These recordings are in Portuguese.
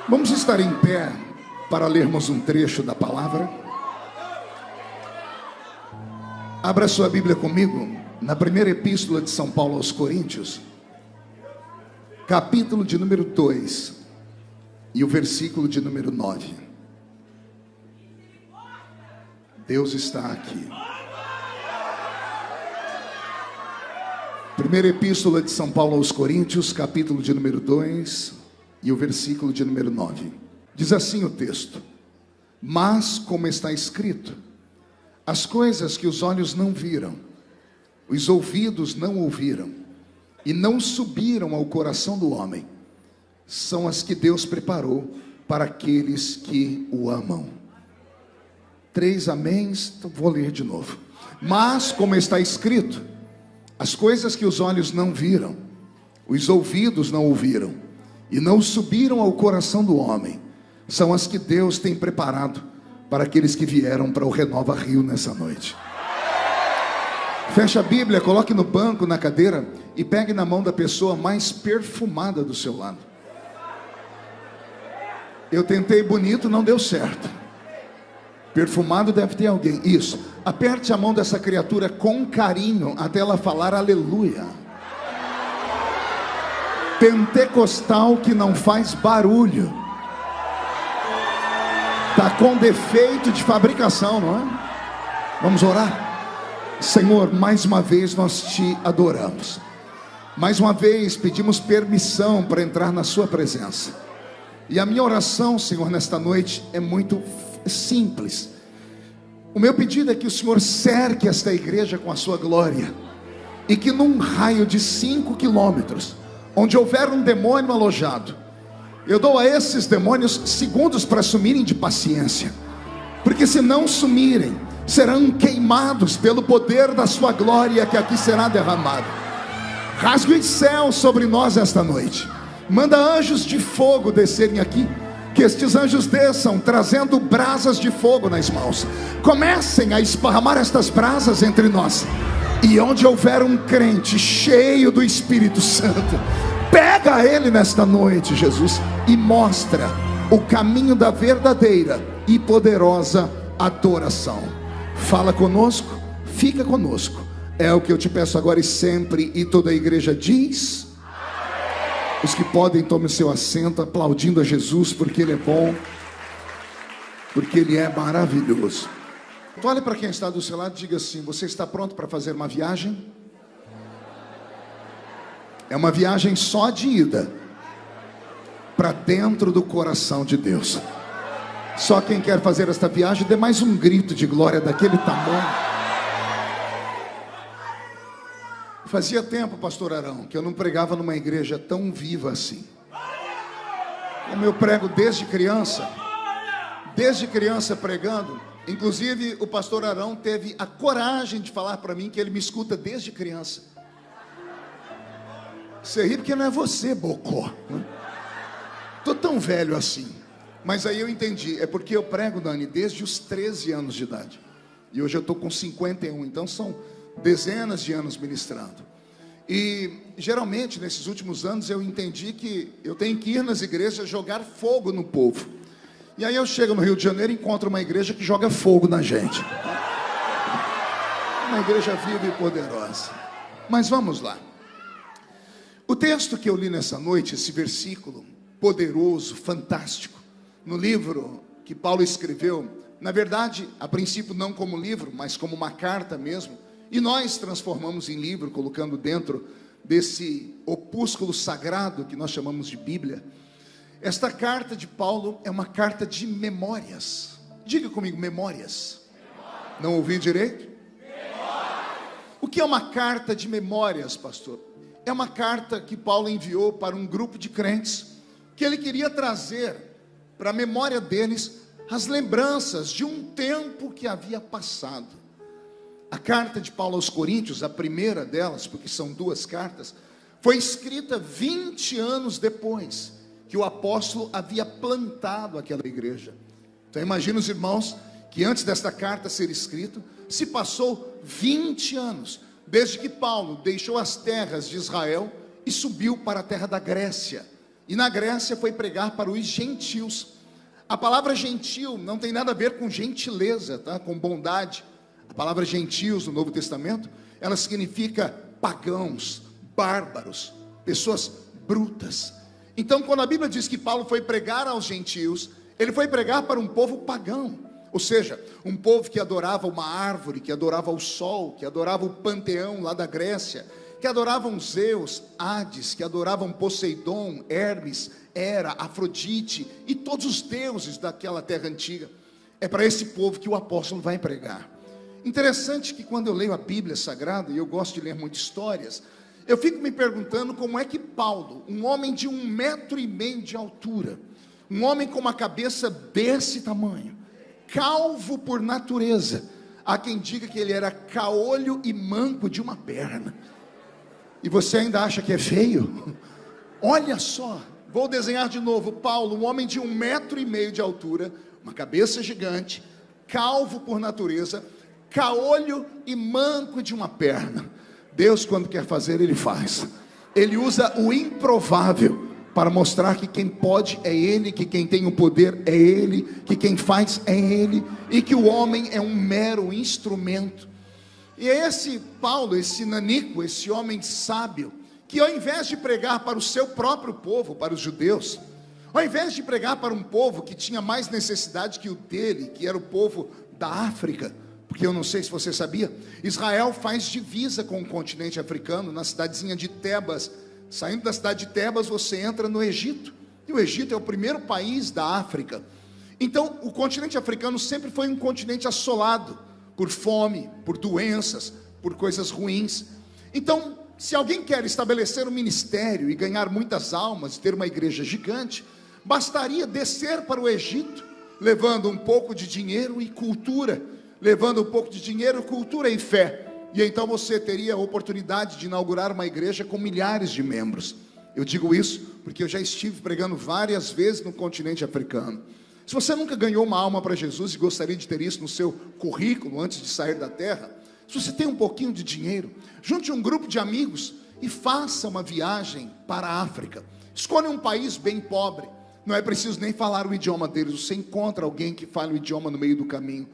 Vamos estar em pé para lermos um trecho da palavra. Abra sua Bíblia comigo na primeira epístola de São Paulo aos Coríntios, capítulo de número 2 e o versículo de número 9. Deus está aqui. Primeira epístola de São Paulo aos Coríntios, capítulo de número 2 e o versículo de número 9. Diz assim o texto: mas como está escrito, as coisas que os olhos não viram, os ouvidos não ouviram e não subiram ao coração do homem, são as que Deus preparou para aqueles que o amam. 3 améns, então vou ler de novo. Mas como está escrito, as coisas que os olhos não viram, os ouvidos não ouviram e não subiram ao coração do homem, são as que Deus tem preparado para aqueles que vieram para o Renova Rio nessa noite. Feche a Bíblia, coloque no banco, na cadeira, e pegue na mão da pessoa mais perfumada do seu lado. Eu tentei bonito, não deu certo. Perfumado deve ter alguém. Isso. Aperte a mão dessa criatura com carinho até ela falar aleluia. Pentecostal que não faz barulho. Está com defeito de fabricação, não é? Vamos orar? Senhor, mais uma vez nós te adoramos. Mais uma vez pedimos permissão para entrar na sua presença. E a minha oração, Senhor, nesta noite é muito simples. O meu pedido é que o Senhor cerque esta igreja com a sua glória, e que num raio de 5 quilômetros, onde houver um demônio alojado, eu dou a esses demônios segundos para sumirem de paciência, porque se não sumirem, serão queimados pelo poder da sua glória que aqui será derramado. Rasgue os céus sobre nós esta noite. Manda anjos de fogo descerem aqui, que estes anjos desçam trazendo brasas de fogo nas mãos. Comecem a esparramar estas brasas entre nós, e onde houver um crente cheio do Espírito Santo, pega ele nesta noite, Jesus, e mostra o caminho da verdadeira e poderosa adoração. Fala conosco, fica conosco, é o que eu te peço agora e sempre. E toda a igreja diz: os que podem, tomem o seu assento, aplaudindo a Jesus, porque Ele é bom, porque Ele é maravilhoso. Então, olhe para quem está do seu lado e diga assim: você está pronto para fazer uma viagem? É uma viagem só de ida para dentro do coração de Deus. Só quem quer fazer esta viagem, dê mais um grito de glória daquele tamanho. Fazia tempo, pastor Arão, que eu não pregava numa igreja tão viva assim. Como eu prego desde criança pregando. Inclusive o pastor Arão teve a coragem de falar para mim que ele me escuta desde criança. Você ri porque não é você, bocó, né? Tô tão velho assim. Mas aí eu entendi, é porque eu prego, Dani, desde os 13 anos de idade. E hoje eu estou com 51, então são dezenas de anos ministrando. E geralmente nesses últimos anos eu entendi que eu tenho que ir nas igrejas jogar fogo no povo. E aí eu chego no Rio de Janeiro e encontro uma igreja que joga fogo na gente. Uma igreja viva e poderosa. Mas vamos lá. O texto que eu li nessa noite, esse versículo poderoso, fantástico, no livro que Paulo escreveu, na verdade, a princípio não como livro, mas como uma carta mesmo, e nós transformamos em livro, colocando dentro desse opúsculo sagrado que nós chamamos de Bíblia. Esta carta de Paulo é uma carta de memórias. Diga comigo, memórias. Não ouvi direito? O que é uma carta de memórias, pastor? É uma carta que Paulo enviou para um grupo de crentes, que ele queria trazer para a memória deles as lembranças de um tempo que havia passado. A carta de Paulo aos Coríntios, a primeira delas, porque são 2 cartas, foi escrita 20 anos depois que o apóstolo havia plantado aquela igreja. Então imagina os irmãos que antes desta carta ser escrita, se passou 20 anos, desde que Paulo deixou as terras de Israel e subiu para a terra da Grécia. e na Grécia foi pregar para os gentios. A palavra gentil não tem nada a ver com gentileza, tá? Com bondade. A palavra gentios no Novo Testamento, ela significa pagãos, bárbaros, pessoas brutas. Então, quando a Bíblia diz que Paulo foi pregar aos gentios, ele foi pregar para um povo pagão, ou seja, um povo que adorava uma árvore, que adorava o sol, que adorava o panteão lá da Grécia, que adoravam Zeus, Hades, que adoravam Poseidon, Hermes, Hera, Afrodite e todos os deuses daquela terra antiga. É para esse povo que o apóstolo vai pregar. Interessante que quando eu leio a Bíblia Sagrada, e eu gosto de ler muitas histórias, eu fico me perguntando como é que Paulo, um homem de 1,5 metro de altura, um homem com uma cabeça desse tamanho, calvo por natureza, há quem diga que ele era caolho e manco de uma perna, e você ainda acha que é feio? Olha só, vou desenhar de novo. Paulo, um homem de 1,5 metro de altura, uma cabeça gigante, calvo por natureza, caolho e manco de uma perna. Deus, quando quer fazer, Ele faz. Ele usa o improvável para mostrar que quem pode é Ele, que quem tem o poder é Ele, que quem faz é Ele, e que o homem é um mero instrumento. E é esse Paulo, esse nanico, esse homem sábio, que ao invés de pregar para o seu próprio povo, para os judeus, ao invés de pregar para um povo que tinha mais necessidade que o dele, que era o povo da África, porque eu não sei se você sabia, Israel faz divisa com o continente africano, na cidadezinha de Tebas. Saindo da cidade de Tebas, você entra no Egito, e o Egito é o primeiro país da África. Então, o continente africano sempre foi um continente assolado por fome, por doenças, por coisas ruins. Então, se alguém quer estabelecer um ministério e ganhar muitas almas, ter uma igreja gigante, bastaria descer para o Egito, levando um pouco de dinheiro e cultura, levando um pouco de dinheiro, cultura e fé, e então você teria a oportunidade de inaugurar uma igreja com milhares de membros. Eu digo isso porque eu já estive pregando várias vezes no continente africano. Se você nunca ganhou uma alma para Jesus e gostaria de ter isso no seu currículo antes de sair da terra, se você tem um pouquinho de dinheiro, junte um grupo de amigos e faça uma viagem para a África. Escolha um país bem pobre, não é preciso nem falar o idioma deles, você encontra alguém que fale o idioma no meio do caminho.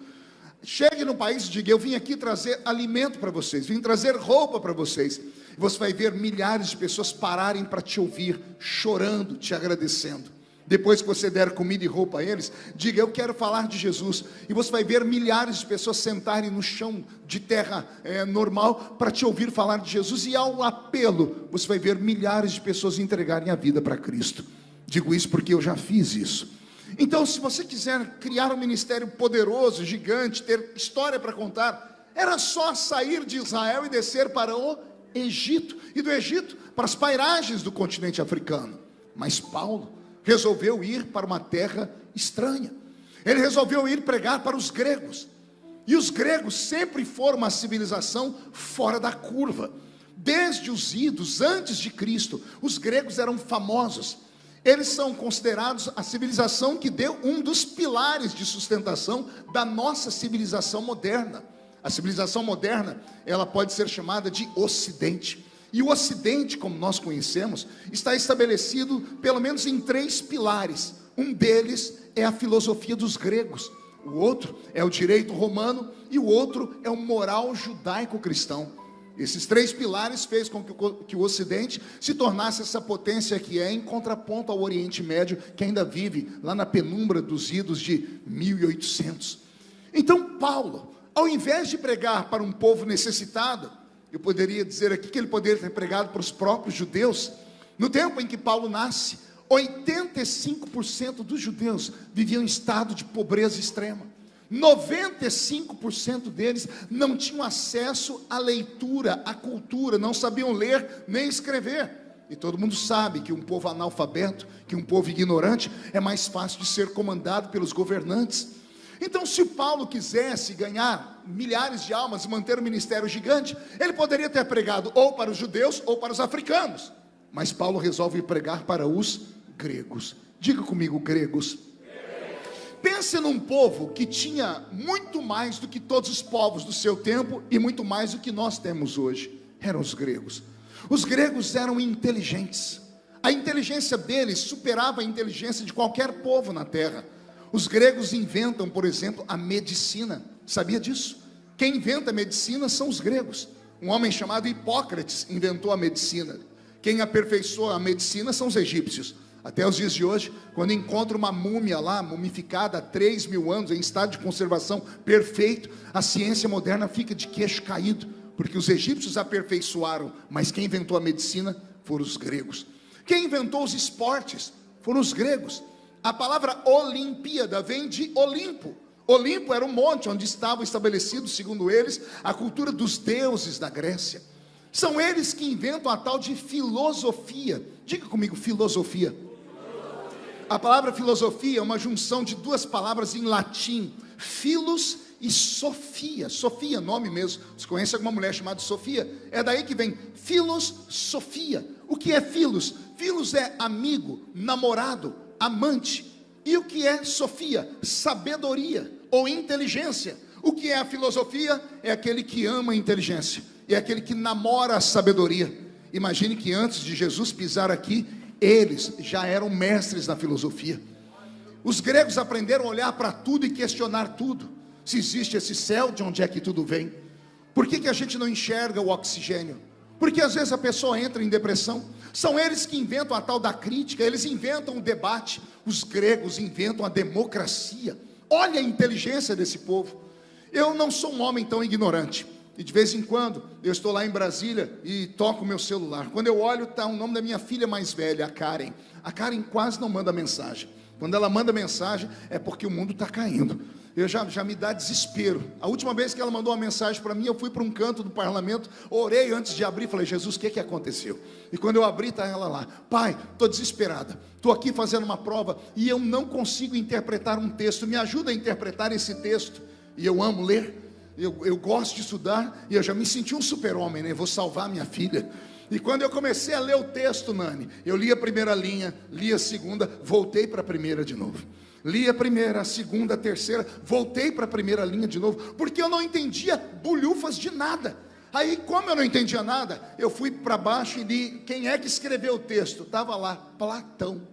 Chegue no país e diga: eu vim aqui trazer alimento para vocês, vim trazer roupa para vocês. E você vai ver milhares de pessoas pararem para te ouvir, chorando, te agradecendo. Depois que você der comida e roupa a eles, diga: eu quero falar de Jesus. E você vai ver milhares de pessoas sentarem no chão de terra normal para te ouvir falar de Jesus. E ao apelo, você vai ver milhares de pessoas entregarem a vida para Cristo. Digo isso porque eu já fiz isso. Então, se você quiser criar um ministério poderoso, gigante, ter história para contar, era só sair de Israel e descer para o Egito, e do Egito para as pairagens do continente africano. Mas Paulo resolveu ir para uma terra estranha. Ele resolveu ir pregar para os gregos. E os gregos sempre foram uma civilização fora da curva. Desde os idos, antes de Cristo, os gregos eram famosos. Eles são considerados a civilização que deu um dos pilares de sustentação da nossa civilização moderna. A civilização moderna, ela pode ser chamada de Ocidente. E o Ocidente, como nós conhecemos, está estabelecido pelo menos em 3 pilares. Um deles é a filosofia dos gregos, o outro é o direito romano e o outro é o moral judaico-cristão. Esses 3 pilares fez com que o Ocidente se tornasse essa potência que é, em contraponto ao Oriente Médio, que ainda vive lá na penumbra dos idos de 1800. Então Paulo, ao invés de pregar para um povo necessitado, eu poderia dizer aqui que ele poderia ter pregado para os próprios judeus. No tempo em que Paulo nasce, 85% dos judeus viviam em estado de pobreza extrema. 95% deles não tinham acesso à leitura, à cultura, não sabiam ler nem escrever. E todo mundo sabe que um povo analfabeto, que um povo ignorante, é mais fácil de ser comandado pelos governantes. Então, se Paulo quisesse ganhar milhares de almas e manter um ministério gigante, ele poderia ter pregado ou para os judeus ou para os africanos. Mas Paulo resolve pregar para os gregos. Diga comigo, gregos. Pense num povo que tinha muito mais do que todos os povos do seu tempo e muito mais do que nós temos hoje. Eram os gregos. Os gregos eram inteligentes. A inteligência deles superava a inteligência de qualquer povo na terra. Os gregos inventam, por exemplo, a medicina. Sabia disso? Quem inventa a medicina são os gregos. Um homem chamado Hipócrates inventou a medicina. Quem aperfeiçoou a medicina são os egípcios. Até os dias de hoje, quando encontra uma múmia lá, mumificada há 3.000 anos, em estado de conservação perfeito, a ciência moderna fica de queixo caído, porque os egípcios aperfeiçoaram, mas quem inventou a medicina foram os gregos. Quem inventou os esportes foram os gregos. A palavra Olimpíada vem de Olimpo. Olimpo era um monte onde estava estabelecido, segundo eles, a cultura dos deuses da Grécia. São eles que inventam a tal de filosofia. Diga comigo, filosofia. A palavra filosofia é uma junção de duas palavras em latim, philos e Sofia. Sofia, nome mesmo. Você conhece alguma mulher chamada Sofia? É daí que vem filosofia. O que é filos? Filos é amigo, namorado, amante. E o que é Sofia? Sabedoria ou inteligência. O que é a filosofia? É aquele que ama a inteligência, é aquele que namora a sabedoria. Imagine que antes de Jesus pisar aqui, eles já eram mestres na filosofia. Os gregos aprenderam a olhar para tudo e questionar tudo. Se existe esse céu, de onde é que tudo vem? Por que a gente não enxerga o oxigênio? Porque às vezes a pessoa entra em depressão. São eles que inventam a tal da crítica, eles inventam o debate. Os gregos inventam a democracia. Olha a inteligência desse povo. Eu não sou um homem tão ignorante, e de vez em quando eu estou lá em Brasília e toco o meu celular. Quando eu olho, está o nome da minha filha mais velha, a Karen. A Karen quase não manda mensagem. Quando ela manda mensagem é porque o mundo está caindo. Eu já me dá desespero. A última vez que ela mandou uma mensagem para mim, eu fui para um canto do parlamento, orei antes de abrir, falei: Jesus, o que aconteceu? E quando eu abri, está ela lá: Pai, estou desesperada, estou aqui fazendo uma prova e eu não consigo interpretar um texto, me ajuda a interpretar esse texto. E eu amo ler, eu gosto de estudar, e eu já me senti um super-homem, né? Vou salvar minha filha. E quando eu comecei a ler o texto, Nani, eu li a primeira linha, li a segunda, voltei para a primeira de novo. Li a primeira, a segunda, a terceira, voltei para a primeira linha de novo, porque eu não entendia bulhufas de nada. Aí, como eu não entendia nada, eu fui para baixo e li quem é que escreveu o texto. Estava lá, Platão.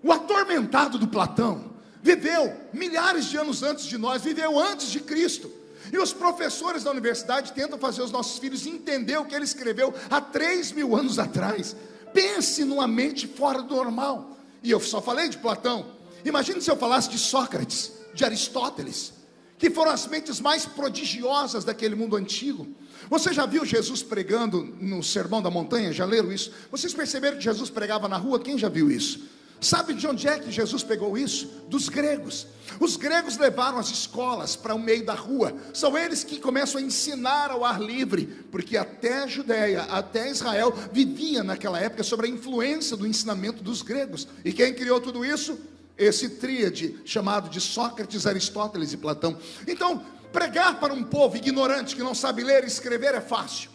O atormentado do Platão viveu milhares de anos antes de nós, viveu antes de Cristo. E os professores da universidade tentam fazer os nossos filhos entender o que ele escreveu há 3.000 anos atrás. Pense numa mente fora do normal. E eu só falei de Platão. Imagine se eu falasse de Sócrates, de Aristóteles, que foram as mentes mais prodigiosas daquele mundo antigo. Você já viu Jesus pregando no Sermão da Montanha? Já leram isso? Vocês perceberam que Jesus pregava na rua? Quem já viu isso? Sabe de onde é que Jesus pegou isso? Dos gregos. Os gregos levaram as escolas para o meio da rua. São eles que começam a ensinar ao ar livre, porque até a Judéia, até Israel vivia naquela época sob a influência do ensinamento dos gregos. E quem criou tudo isso? Esse tríade chamado de Sócrates, Aristóteles e Platão. Então, pregar para um povo ignorante que não sabe ler e escrever é fácil.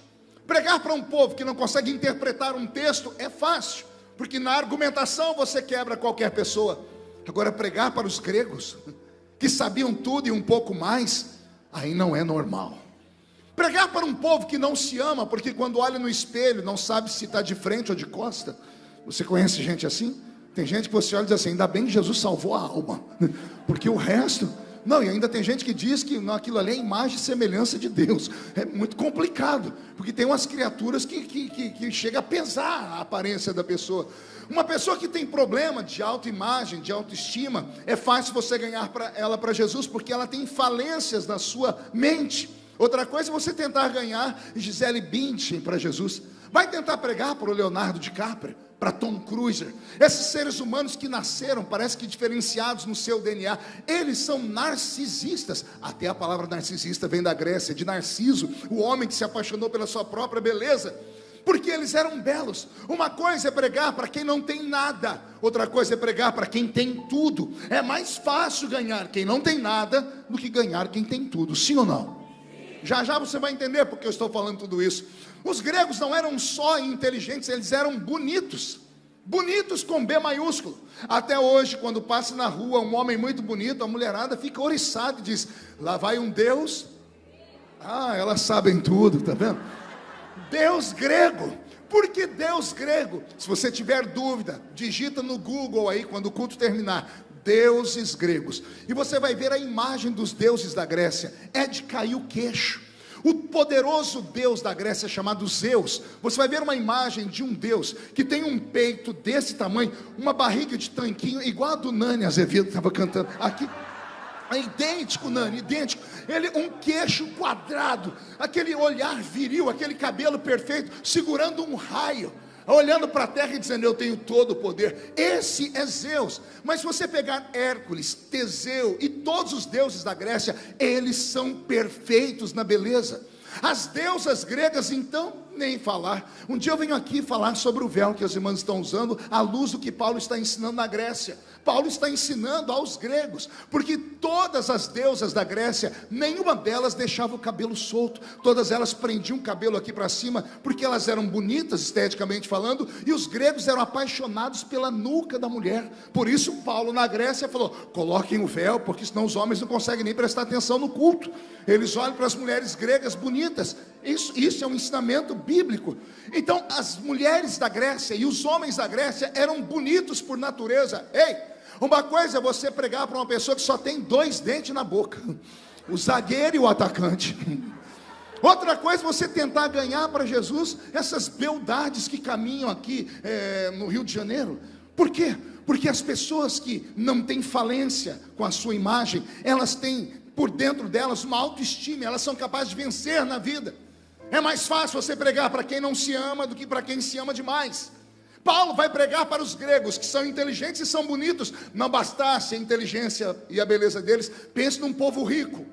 Pregar para um povo que não consegue interpretar um texto é fácil, porque na argumentação você quebra qualquer pessoa. Agora, pregar para os gregos, que sabiam tudo e um pouco mais, aí não é normal. Pregar para um povo que não se ama, porque quando olha no espelho não sabe se está de frente ou de costa. Você conhece gente assim? Tem gente que você olha e diz assim: ainda bem que Jesus salvou a alma, porque o resto... Não, e ainda tem gente que diz que aquilo ali é imagem e semelhança de Deus. É muito complicado, porque tem umas criaturas que chega a pesar a aparência da pessoa. Uma pessoa que tem problema de autoimagem, de autoestima, é fácil você ganhar ela para Jesus, porque ela tem falências na sua mente. Outra coisa é você tentar ganhar Gisele Bündchen para Jesus. Vai tentar pregar para o Leonardo DiCaprio, para Tom Cruise. Esses seres humanos que nasceram, parece que diferenciados no seu DNA, eles são narcisistas. Até a palavra narcisista vem da Grécia, de Narciso, o homem que se apaixonou pela sua própria beleza, porque eles eram belos. Uma coisa é pregar para quem não tem nada, outra coisa é pregar para quem tem tudo. É mais fácil ganhar quem não tem nada do que ganhar quem tem tudo, sim ou não? Já já você vai entender porque eu estou falando tudo isso. Os gregos não eram só inteligentes, eles eram bonitos. Bonitos com B maiúsculo. Até hoje, quando passa na rua um homem muito bonito, a mulherada fica oriçada e diz: lá vai um Deus. Ah, elas sabem tudo, tá vendo? Deus grego. Por que Deus grego? Se você tiver dúvida, digita no Google aí, quando o culto terminar, deuses gregos, e você vai ver a imagem dos deuses da Grécia. É de cair o queixo. O poderoso deus da Grécia chamado Zeus, você vai ver uma imagem de um deus que tem um peito desse tamanho, uma barriga de tanquinho, igual a do Nani Azevedo que estava cantando aqui. É idêntico, Nani, idêntico. Ele, um queixo quadrado, aquele olhar viril, aquele cabelo perfeito, segurando um raio, olhando para a terra e dizendo: eu tenho todo o poder. Esse é Zeus. Mas se você pegar Hércules, Teseu e todos os deuses da Grécia, eles são perfeitos na beleza. As deusas gregas, então, nem falar. Um dia eu venho aqui falar sobre o véu que as irmãs estão usando, à luz do que Paulo está ensinando na Grécia. Paulo está ensinando aos gregos, porque todas as deusas da Grécia, nenhuma delas deixava o cabelo solto, todas elas prendiam o cabelo aqui para cima, porque elas eram bonitas esteticamente falando, e os gregos eram apaixonados pela nuca da mulher. Por isso Paulo na Grécia falou: coloquem o véu, porque senão os homens não conseguem nem prestar atenção no culto. Eles olham para as mulheres gregas bonitas. Isso é um ensinamento bíblico. Então as mulheres da Grécia e os homens da Grécia eram bonitos por natureza. Ei, uma coisa é você pregar para uma pessoa que só tem 2 dentes na boca, o zagueiro e o atacante. Outra coisa é você tentar ganhar para Jesus essas beldades que caminham aqui no Rio de Janeiro. Por quê? Porque as pessoas que não têm falência com a sua imagem, elas têm por dentro delas uma autoestima, elas são capazes de vencer na vida. É mais fácil você pregar para quem não se ama do que para quem se ama demais. Paulo vai pregar para os gregos, que são inteligentes e são bonitos. Não bastasse a inteligência e a beleza deles, pense num povo rico.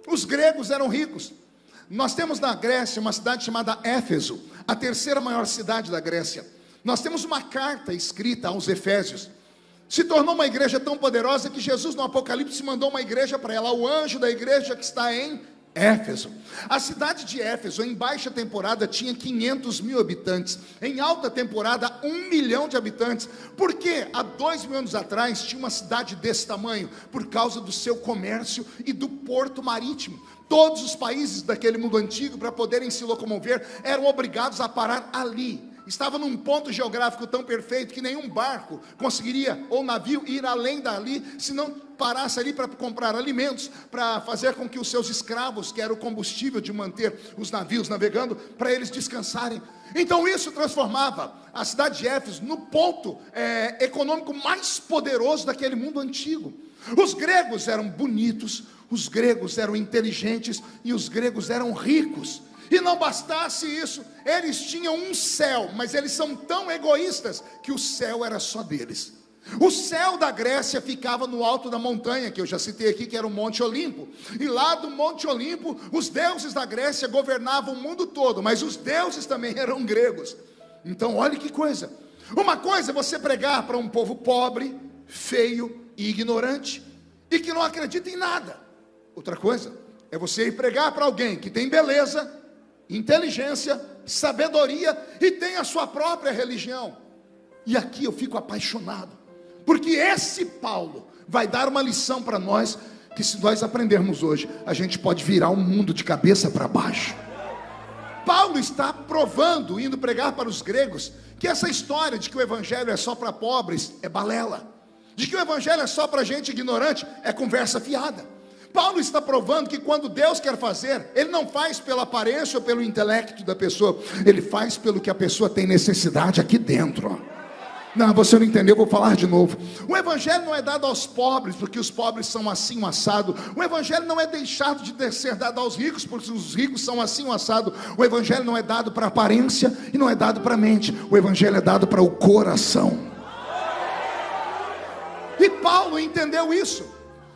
Os gregos eram ricos. Nós temos na Grécia uma cidade chamada Éfeso, a 3ª maior cidade da Grécia. Nós temos uma carta escrita aos Efésios. Se tornou uma igreja tão poderosa que Jesus no Apocalipse mandou uma igreja para ela, o anjo da igreja que está em Éfeso. A cidade de Éfeso em baixa temporada tinha 500.000 habitantes, em alta temporada 1 milhão de habitantes. Por quê? Há 2.000 anos atrás tinha uma cidade desse tamanho, por causa do seu comércio e do porto marítimo. Todos os países daquele mundo antigo, para poderem se locomover, eram obrigados a parar ali. Estava num ponto geográfico tão perfeito que nenhum barco conseguiria, ou navio, ir além dali, se não parasse ali para comprar alimentos, para fazer com que os seus escravos, que era o combustível de manter os navios navegando, para eles descansarem. Então isso transformava a cidade de Éfeso no ponto econômico mais poderoso daquele mundo antigo. Os gregos eram bonitos, os gregos eram inteligentes e os gregos eram ricos. E não bastasse isso, eles tinham um céu, mas eles são tão egoístas que o céu era só deles. O céu da Grécia ficava no alto da montanha, que eu já citei aqui, que era o Monte Olimpo. E lá do Monte Olimpo, os deuses da Grécia governavam o mundo todo, mas os deuses também eram gregos. Então olha que coisa. Uma coisa é você pregar para um povo pobre, feio e ignorante, e que não acredita em nada. Outra coisa é você ir pregar para alguém que tem beleza, inteligência, sabedoria e tem a sua própria religião. E aqui eu fico apaixonado, porque esse Paulo vai dar uma lição para nós, que se nós aprendermos hoje, a gente pode virar o mundo de cabeça para baixo. Paulo está provando, indo pregar para os gregos, que essa história de que o evangelho é só para pobres é balela, de que o evangelho é só para gente ignorante é conversa fiada. Paulo está provando que quando Deus quer fazer, Ele não faz pela aparência ou pelo intelecto da pessoa, Ele faz pelo que a pessoa tem necessidade aqui dentro. Não, você não entendeu, vou falar de novo. O evangelho não é dado aos pobres, porque os pobres são assim um assado. O evangelho não é deixado de ser dado aos ricos, porque os ricos são assim um assado. O evangelho não é dado para aparência e não é dado para a mente. O evangelho é dado para o coração. E Paulo entendeu isso.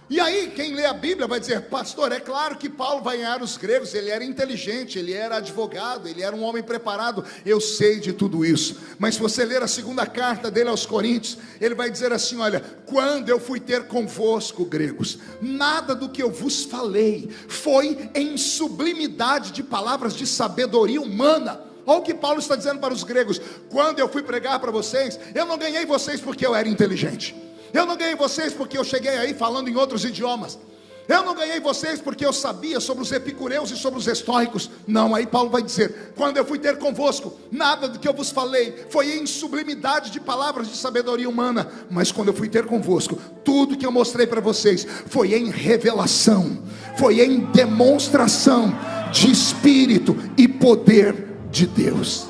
E aí quem lê a Bíblia vai dizer: pastor, é claro que Paulo vai ganhar os gregos, ele era inteligente, ele era advogado, ele era um homem preparado. Eu sei de tudo isso, mas se você ler a 2ª carta dele aos Coríntios, ele vai dizer assim: olha, quando eu fui ter convosco, gregos, nada do que eu vos falei foi em sublimidade de palavras de sabedoria humana. Olha o que Paulo está dizendo para os gregos: quando eu fui pregar para vocês, eu não ganhei vocês porque eu era inteligente, eu não ganhei vocês porque eu cheguei aí falando em outros idiomas, Eu não ganhei vocês porque eu sabia sobre os epicureus e sobre os estoicos. Não, aí Paulo vai dizer: quando eu fui ter convosco, nada do que eu vos falei foi em sublimidade de palavras de sabedoria humana, mas quando eu fui ter convosco, tudo que eu mostrei para vocês foi em revelação, foi em demonstração de Espírito e poder de Deus.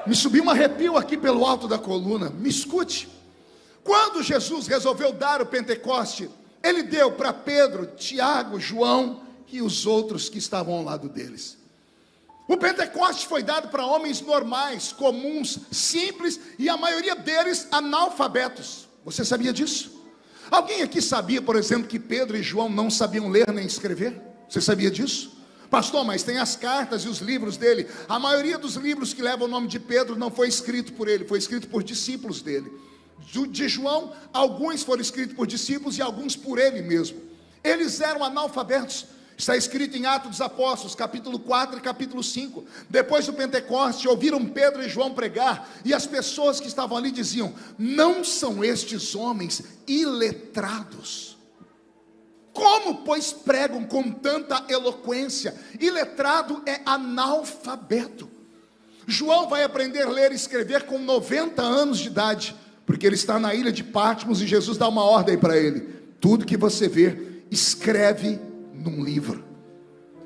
Me subiu um arrepio aqui pelo alto da coluna. Me escute. Quando Jesus resolveu dar o Pentecoste, Ele deu para Pedro, Tiago, João e os outros que estavam ao lado deles. O Pentecoste foi dado para homens normais, comuns, simples, e a maioria deles analfabetos. Você sabia disso? Alguém aqui sabia, por exemplo, que Pedro e João não sabiam ler nem escrever? Você sabia disso? Pastor, mas tem as cartas e os livros dele. A maioria dos livros que levam o nome de Pedro não foi escrito por ele, foi escrito por discípulos dele. De João, alguns foram escritos por discípulos e alguns por ele mesmo. Eles eram analfabetos. Está escrito em Atos dos Apóstolos, capítulo 4 e capítulo 5. Depois do Pentecoste, ouviram Pedro e João pregar, e as pessoas que estavam ali diziam: não são estes homens iletrados? Como, pois, pregam com tanta eloquência? Iletrado é analfabeto. João vai aprender a ler e escrever com 90 anos de idade, porque ele está na ilha de Patmos e Jesus dá uma ordem para ele: tudo que você vê, escreve num livro.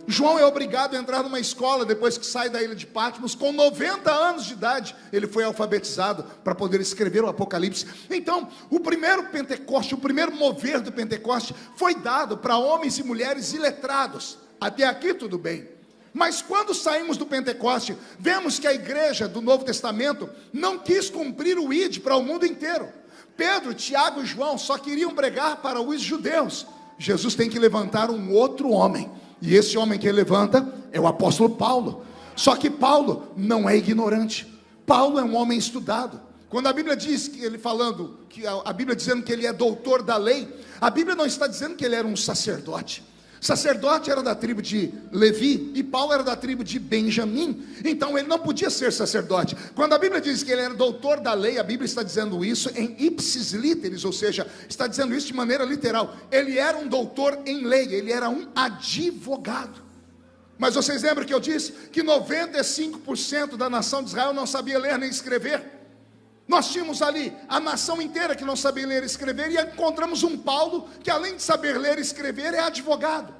João é obrigado a entrar numa escola depois que sai da ilha de Patmos. Com 90 anos de idade, ele foi alfabetizado para poder escrever o Apocalipse. Então, o primeiro Pentecoste, o primeiro mover do Pentecoste foi dado para homens e mulheres iletrados. Até aqui tudo bem. Mas quando saímos do Pentecoste, vemos que a igreja do Novo Testamento não quis cumprir o ID para o mundo inteiro. Pedro, Tiago e João só queriam pregar para os judeus. Jesus tem que levantar um outro homem, e esse homem que ele levanta é o apóstolo Paulo. Só que Paulo não é ignorante. Paulo é um homem estudado. Quando a Bíblia diz que ele falando, que a Bíblia dizendo que ele é doutor da lei, a Bíblia não está dizendo que ele era um sacerdote. Sacerdote era da tribo de Levi e Paulo era da tribo de Benjamim. Então ele não podia ser sacerdote. Quando a Bíblia diz que ele era doutor da lei, a Bíblia está dizendo isso em ipsis literis, ou seja, está dizendo isso de maneira literal. Ele era um doutor em lei, ele era um advogado. Mas vocês lembram que eu disse que 95% da nação de Israel não sabia ler nem escrever? Nós tínhamos ali a nação inteira que não sabia ler e escrever, e encontramos um Paulo que, além de saber ler e escrever, é advogado.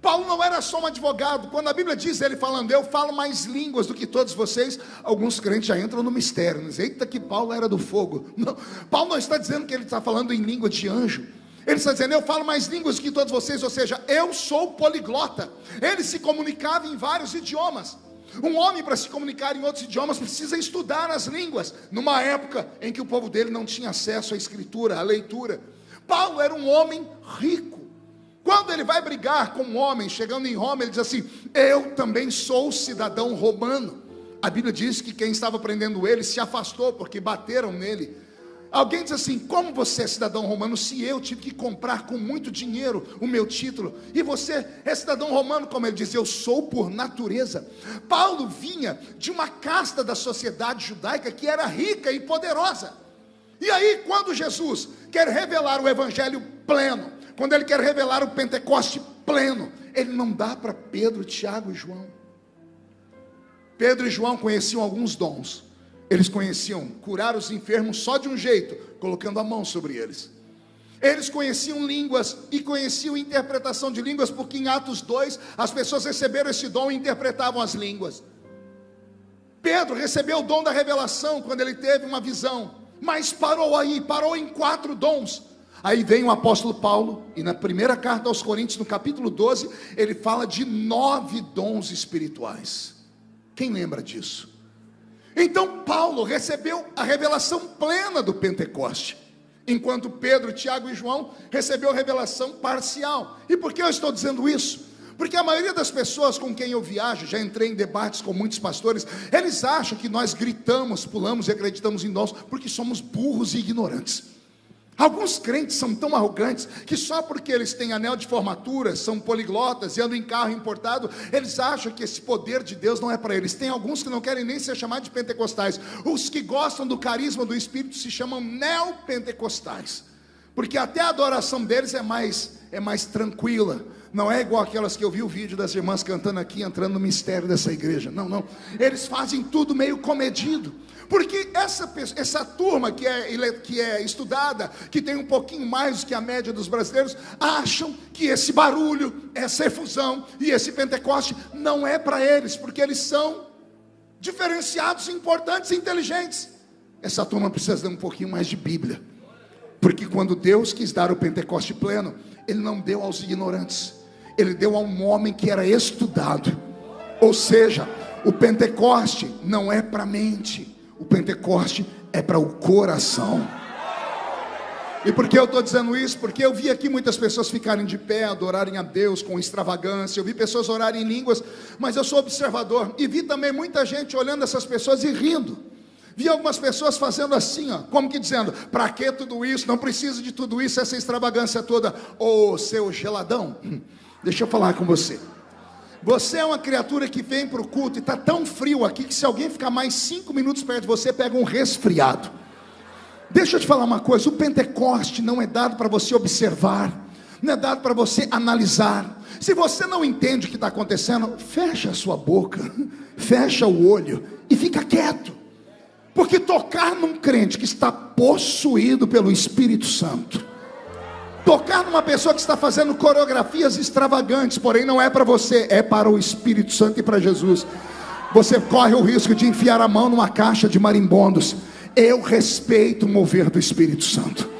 Paulo não era só um advogado. Quando a Bíblia diz, ele falando: eu falo mais línguas do que todos vocês, alguns crentes já entram no mistério, dizem: eita, que Paulo era do fogo. Não, Paulo não está dizendo que ele está falando em língua de anjo. Ele está dizendo: eu falo mais línguas do que todos vocês, ou seja, eu sou poliglota. Ele se comunicava em vários idiomas. Um homem, para se comunicar em outros idiomas, precisa estudar as línguas, numa época em que o povo dele não tinha acesso à escritura, à leitura. Paulo era um homem rico. Quando ele vai brigar com um homem, chegando em Roma, ele diz assim: eu também sou cidadão romano. A Bíblia diz que quem estava prendendo ele se afastou, porque bateram nele. Alguém diz assim: como você é cidadão romano, se eu tive que comprar com muito dinheiro o meu título, e você é cidadão romano? Como ele diz: eu sou por natureza. Paulo vinha de uma casta da sociedade judaica que era rica e poderosa. E aí, quando Jesus quer revelar o evangelho pleno, quando ele quer revelar o Pentecoste pleno, ele não dá para Pedro, Tiago e João. Pedro e João conheciam alguns dons. Eles conheciam curar os enfermos só de um jeito, colocando a mão sobre eles. Eles conheciam línguas e conheciam interpretação de línguas, porque em Atos 2, as pessoas receberam esse dom e interpretavam as línguas. Pedro recebeu o dom da revelação quando ele teve uma visão, mas parou aí, parou em 4 dons. Aí vem o apóstolo Paulo, e na primeira carta aos Coríntios, no capítulo 12, ele fala de 9 dons espirituais. Quem lembra disso? Então Paulo recebeu a revelação plena do Pentecoste, enquanto Pedro, Tiago e João recebeu a revelação parcial. E por que eu estou dizendo isso? Porque a maioria das pessoas com quem eu viajo, já entrei em debates com muitos pastores, eles acham que nós gritamos, pulamos e acreditamos em nós porque somos burros e ignorantes. Alguns crentes são tão arrogantes que só porque eles têm anel de formatura, são poliglotas e andam em carro importado, eles acham que esse poder de Deus não é para eles. Tem alguns que não querem nem ser chamados de pentecostais. Os que gostam do carisma do Espírito se chamam neopentecostais. porque até a adoração deles é mais tranquila. Não é igual aquelas que eu vi o vídeo das irmãs cantando aqui, entrando no mistério dessa igreja. Não, eles fazem tudo meio comedido, porque essa turma que é estudada, que tem um pouquinho mais do que a média dos brasileiros, acham que esse barulho, essa efusão e esse Pentecoste não é para eles, porque eles são diferenciados, importantes e inteligentes. Essa turma precisa dar um pouquinho mais de Bíblia, porque quando Deus quis dar o Pentecoste pleno, Ele não deu aos ignorantes, Ele deu a um homem que era estudado. Ou seja, o Pentecoste não é para a mente, o Pentecoste é para o coração. E por que eu estou dizendo isso? Porque eu vi aqui muitas pessoas ficarem de pé, adorarem a Deus com extravagância. Eu vi pessoas orarem em línguas, mas eu sou observador, e vi também muita gente olhando essas pessoas e rindo. Vi algumas pessoas fazendo assim, como que dizendo: para que tudo isso? Não precisa de tudo isso, essa extravagância toda. Ô seu geladão, deixa eu falar com você. Você é uma criatura que vem para o culto e está tão frio aqui, que se alguém ficar mais 5 minutos perto de você, pega um resfriado. Deixa eu te falar uma coisa: o Pentecoste não é dado para você observar, não é dado para você analisar. Se você não entende o que está acontecendo, fecha a sua boca, fecha o olho e fica quieto. Porque tocar num crente que está possuído pelo Espírito Santo, tocar numa pessoa que está fazendo coreografias extravagantes, porém não é para você, é para o Espírito Santo e para Jesus, você corre o risco de enfiar a mão numa caixa de marimbondos. Eu respeito o mover do Espírito Santo.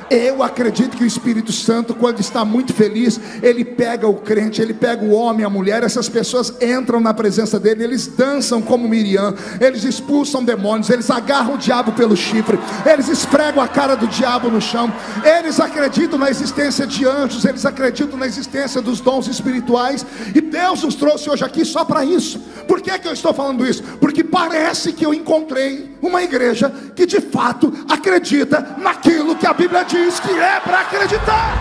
Eu acredito que o Espírito Santo, quando está muito feliz, ele pega o crente, ele pega o homem, a mulher. Essas pessoas entram na presença dele, eles dançam como Miriam, eles expulsam demônios, eles agarram o diabo pelo chifre, eles esfregam a cara do diabo no chão. Eles acreditam na existência de anjos, eles acreditam na existência dos dons espirituais. E Deus nos trouxe hoje aqui só para isso. Por que eu estou falando isso? Porque parece que eu encontrei uma igreja que de fato acredita naquilo que a Bíblia diz que é para acreditar.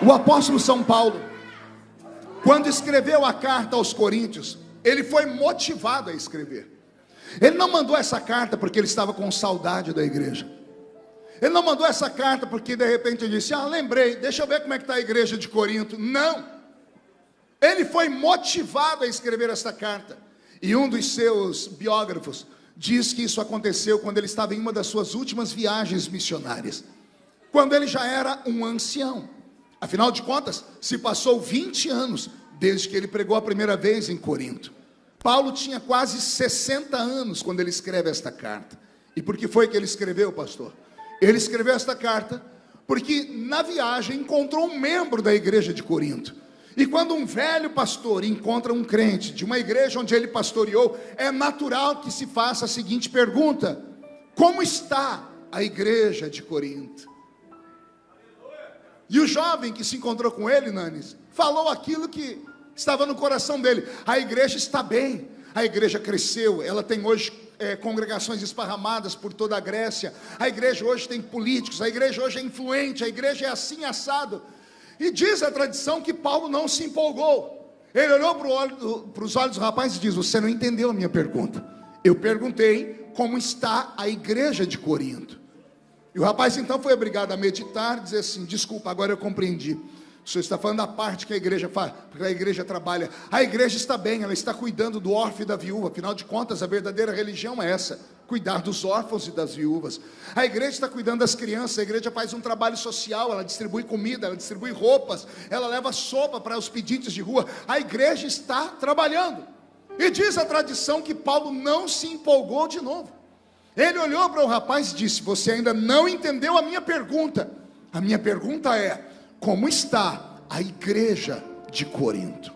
O apóstolo São Paulo, quando escreveu a carta aos Coríntios, ele foi motivado a escrever. Ele não mandou essa carta porque ele estava com saudade da igreja. Ele não mandou essa carta porque de repente ele disse: lembrei, deixa eu ver como é que está a igreja de Corinto. Não. Ele foi motivado a escrever essa carta. E um dos seus biógrafos diz que isso aconteceu quando ele estava em uma das suas últimas viagens missionárias, quando ele já era um ancião. Afinal de contas, se passou 20 anos desde que ele pregou a primeira vez em Corinto. Paulo tinha quase 60 anos quando ele escreve esta carta. E por que foi que ele escreveu, pastor? Ele escreveu esta carta porque na viagem encontrou um membro da igreja de Corinto. E quando um velho pastor encontra um crente de uma igreja onde ele pastoreou, é natural que se faça a seguinte pergunta: como está a igreja de Corinto? E o jovem que se encontrou com ele, Nanes, falou aquilo que estava no coração dele: a igreja está bem, a igreja cresceu, ela tem hoje congregações esparramadas por toda a Grécia, a igreja hoje tem políticos, a igreja hoje é influente, a igreja é assim assado. E diz a tradição que Paulo não se empolgou. Ele olhou para os olhos do rapaz e diz: você não entendeu a minha pergunta. Eu perguntei como está a igreja de Corinto. E o rapaz então foi obrigado a meditar e dizer assim: desculpa, agora eu compreendi. O senhor está falando da parte que a igreja faz, porque a igreja trabalha. A igreja está bem, ela está cuidando do órfão e da viúva. Afinal de contas, a verdadeira religião é essa: cuidar dos órfãos e das viúvas. A igreja está cuidando das crianças, a igreja faz um trabalho social, ela distribui comida, ela distribui roupas, ela leva sopa para os pedintes de rua. A igreja está trabalhando. E diz a tradição que Paulo não se empolgou de novo. Ele olhou para o rapaz e disse: você ainda não entendeu a minha pergunta. A minha pergunta é: como está a igreja de Corinto?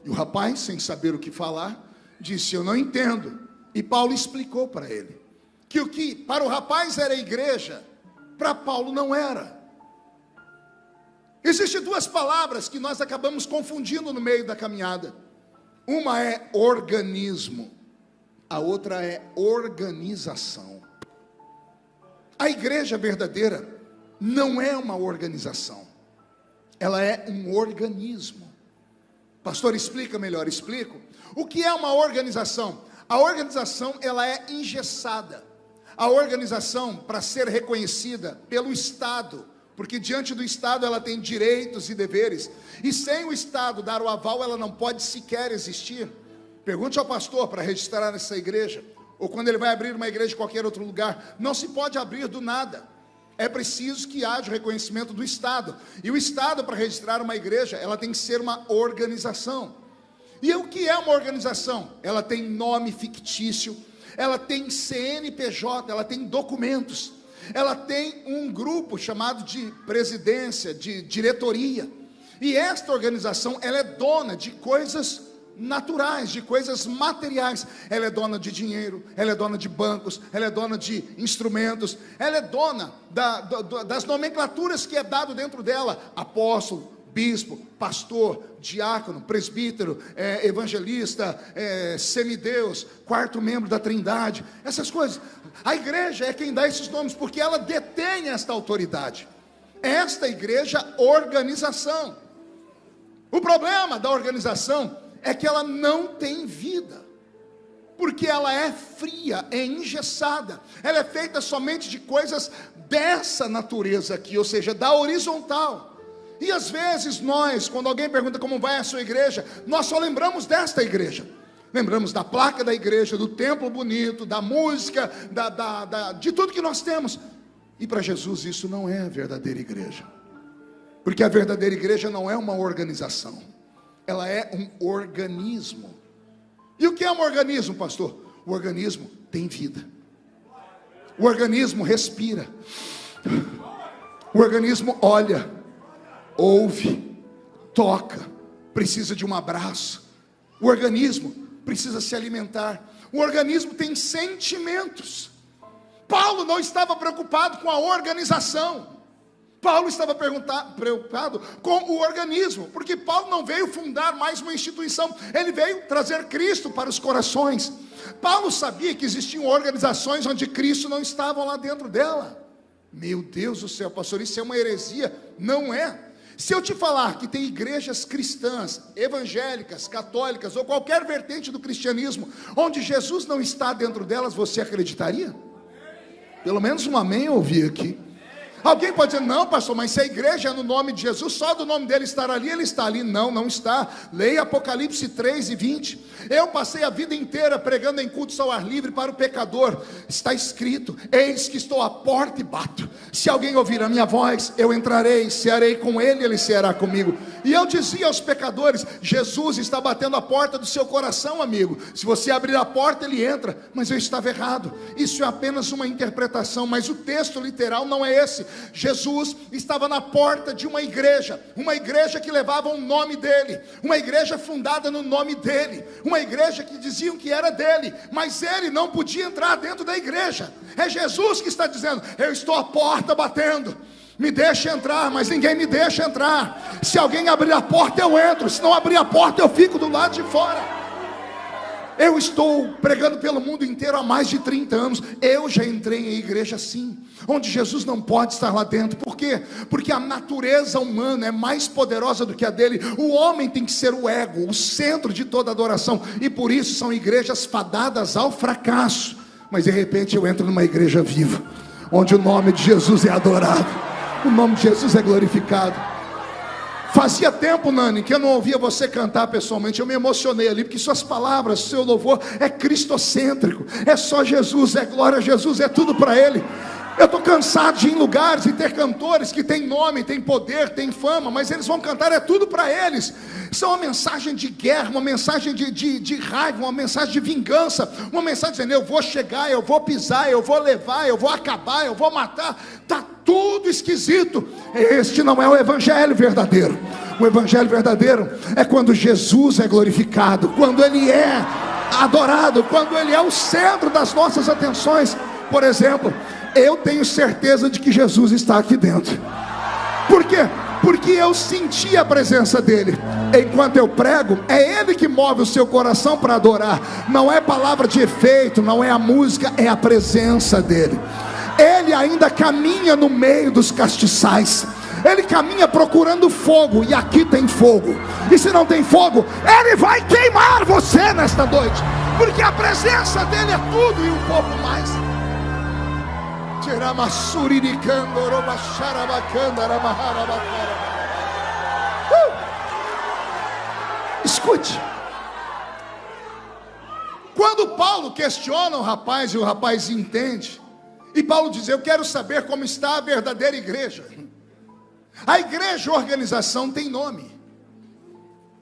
E o rapaz, sem saber o que falar, disse: eu não entendo. E Paulo explicou para ele que o que para o rapaz era igreja, para Paulo não era. Existem duas palavras que nós acabamos confundindo no meio da caminhada. Uma é organismo, a outra é organização. A igreja verdadeira não é uma organização, ela é um organismo. Pastor, explica melhor. Explico. O que é uma organização? A organização, ela é engessada. A organização, para ser reconhecida pelo Estado, porque diante do Estado ela tem direitos e deveres, e sem o Estado dar o aval, ela não pode sequer existir. Pergunte ao pastor para registrar essa igreja, ou quando ele vai abrir uma igreja em qualquer outro lugar, não se pode abrir do nada. É preciso que haja o reconhecimento do Estado, e o Estado, para registrar uma igreja, ela tem que ser uma organização. E o que é uma organização? Ela tem nome fictício, ela tem CNPJ, ela tem documentos, ela tem um grupo chamado de presidência, de diretoria, e esta organização, ela é dona de coisas naturais, de coisas materiais. Ela é dona de dinheiro, ela é dona de bancos, ela é dona de instrumentos, ela é dona das nomenclaturas que é dado dentro dela: apóstolo, bispo, pastor, diácono, presbítero, evangelista, semideus, quarto membro da Trindade, essas coisas. A igreja é quem dá esses nomes, porque ela detém esta autoridade. Esta igreja, organização. O problema da organização é que ela não tem vida, porque ela é fria, é engessada, ela é feita somente de coisas dessa natureza aqui, ou seja, da horizontal. E às vezes nós, quando alguém pergunta como vai a sua igreja, nós só lembramos desta igreja, lembramos da placa da igreja, do templo bonito, da música, de tudo que nós temos. E para Jesus isso não é a verdadeira igreja, porque a verdadeira igreja não é uma organização, ela é um organismo. E o que é um organismo, pastor? O organismo tem vida, o organismo respira, o organismo olha, ouve, toca, precisa de um abraço. O organismo precisa se alimentar. O organismo tem sentimentos. Paulo não estava preocupado com a organização, Paulo estava preocupado com o organismo, porque Paulo não veio fundar mais uma instituição, ele veio trazer Cristo para os corações. Paulo sabia que existiam organizações onde Cristo não estava lá dentro dela. Meu Deus do céu, pastor, isso é uma heresia? Não é. Se eu te falar que tem igrejas cristãs, evangélicas, católicas, ou qualquer vertente do cristianismo, onde Jesus não está dentro delas, você acreditaria? Pelo menos um amém eu ouvi aqui. Alguém pode dizer: não, pastor, mas se a igreja é no nome de Jesus, só do nome dele estar ali, ele está ali. Não, não está. Leia Apocalipse 3:20. Eu passei a vida inteira pregando em cultos ao ar livre para o pecador. Está escrito: eis que estou à porta e bato. Se alguém ouvir a minha voz, eu entrarei, cearei com ele, ele ceará comigo. E eu dizia aos pecadores: Jesus está batendo a porta do seu coração, amigo. Se você abrir a porta, ele entra. Mas eu estava errado. Isso é apenas uma interpretação, mas o texto literal não é esse. Jesus estava na porta de uma igreja que levava o nome dele, uma igreja fundada no nome dele, uma igreja que diziam que era dele, mas ele não podia entrar dentro da igreja. É Jesus que está dizendo: eu estou à porta batendo, me deixa entrar, mas ninguém me deixa entrar. Se alguém abrir a porta, eu entro. Se não abrir a porta, eu fico do lado de fora. Eu estou pregando pelo mundo inteiro há mais de 30 anos. Eu já entrei em igreja assim, onde Jesus não pode estar lá dentro. Por quê? Porque a natureza humana é mais poderosa do que a dele. O homem tem que ser o ego, o centro de toda adoração. E por isso são igrejas fadadas ao fracasso. Mas de repente eu entro numa igreja viva, onde o nome de Jesus é adorado, o nome de Jesus é glorificado. Fazia tempo, Nani, que eu não ouvia você cantar pessoalmente. Eu me emocionei ali, porque suas palavras, seu louvor é cristocêntrico. É só Jesus, é glória a Jesus, é tudo para Ele. Eu estou cansado de ir em lugares e ter cantores que têm nome, têm poder, têm fama, mas eles vão cantar, é tudo para eles. Isso é uma mensagem de guerra, uma mensagem de raiva, uma mensagem de vingança, uma mensagem dizendo: eu vou chegar, eu vou pisar, eu vou levar, eu vou acabar, eu vou matar. Está tudo esquisito. Este não é o evangelho verdadeiro. O evangelho verdadeiro é quando Jesus é glorificado, quando Ele é adorado, quando Ele é o centro das nossas atenções. Por exemplo, eu tenho certeza de que Jesus está aqui dentro. Por quê? porque eu senti a presença dele. Enquanto eu prego, é ele que move o seu coração para adorar. Não é palavra de efeito, não é a música, é a presença dele. Ele ainda caminha no meio dos castiçais. Ele caminha procurando fogo, e aqui tem fogo. E se não tem fogo, ele vai queimar você nesta noite, porque a presença dele é tudo e um pouco mais. Escute. Quando Paulo questiona o rapaz e o rapaz entende, e Paulo diz: eu quero saber como está a verdadeira igreja. A igreja, organização, tem nome.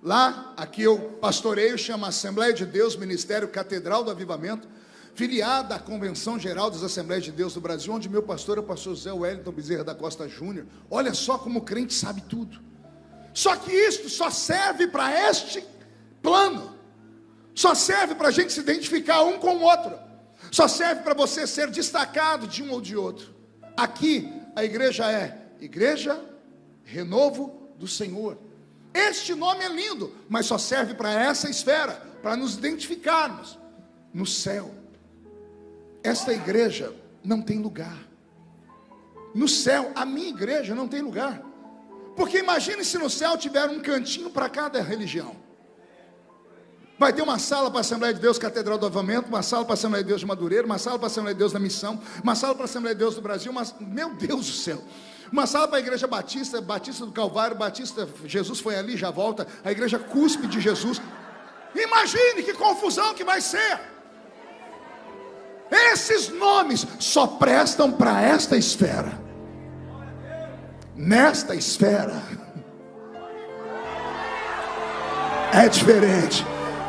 Lá, aqui eu pastoreio, chama Assembleia de Deus, Ministério Catedral do Avivamento, filiada à Convenção Geral das Assembleias de Deus do Brasil, onde meu pastor é o pastor José Wellington Bezerra da Costa Júnior. Olha só como o crente sabe tudo. Só que isto só serve para este plano, só serve para a gente se identificar um com o outro, só serve para você ser destacado de um ou de outro. Aqui a igreja é Igreja Renovo do Senhor. Este nome é lindo, mas só serve para essa esfera, para nos identificarmos. No céu, esta igreja não tem lugar. No céu, a minha igreja não tem lugar. Porque imagine se no céu tiver um cantinho para cada religião. Vai ter uma sala para a Assembleia de Deus Catedral do Avivamento, uma sala para a Assembleia de Deus de Madureira, uma sala para a Assembleia de Deus da Missão, uma sala para a Assembleia de Deus do Brasil, meu Deus do céu, uma sala para a Igreja Batista, Batista do Calvário, Batista, Jesus foi ali, já volta, a Igreja Cúspide de Jesus. Imagine que confusão que vai ser. Esses nomes só prestam para esta esfera. Nesta esfera é diferente.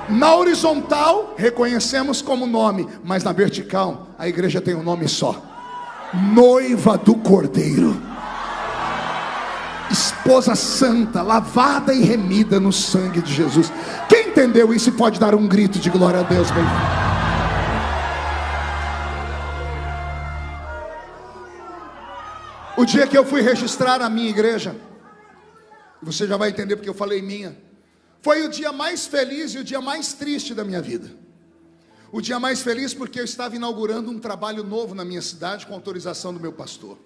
Na horizontal reconhecemos como nome, mas na vertical a igreja tem um nome só: noiva do Cordeiro, esposa santa, lavada e remida no sangue de Jesus. Quem entendeu isso pode dar um grito de glória a Deus bem. O dia que eu fui registrar a minha igreja, você já vai entender porque eu falei minha, foi o dia mais feliz e o dia mais triste da minha vida. O dia mais feliz porque eu estava inaugurando um trabalho novo na minha cidade com autorização do meu pastor.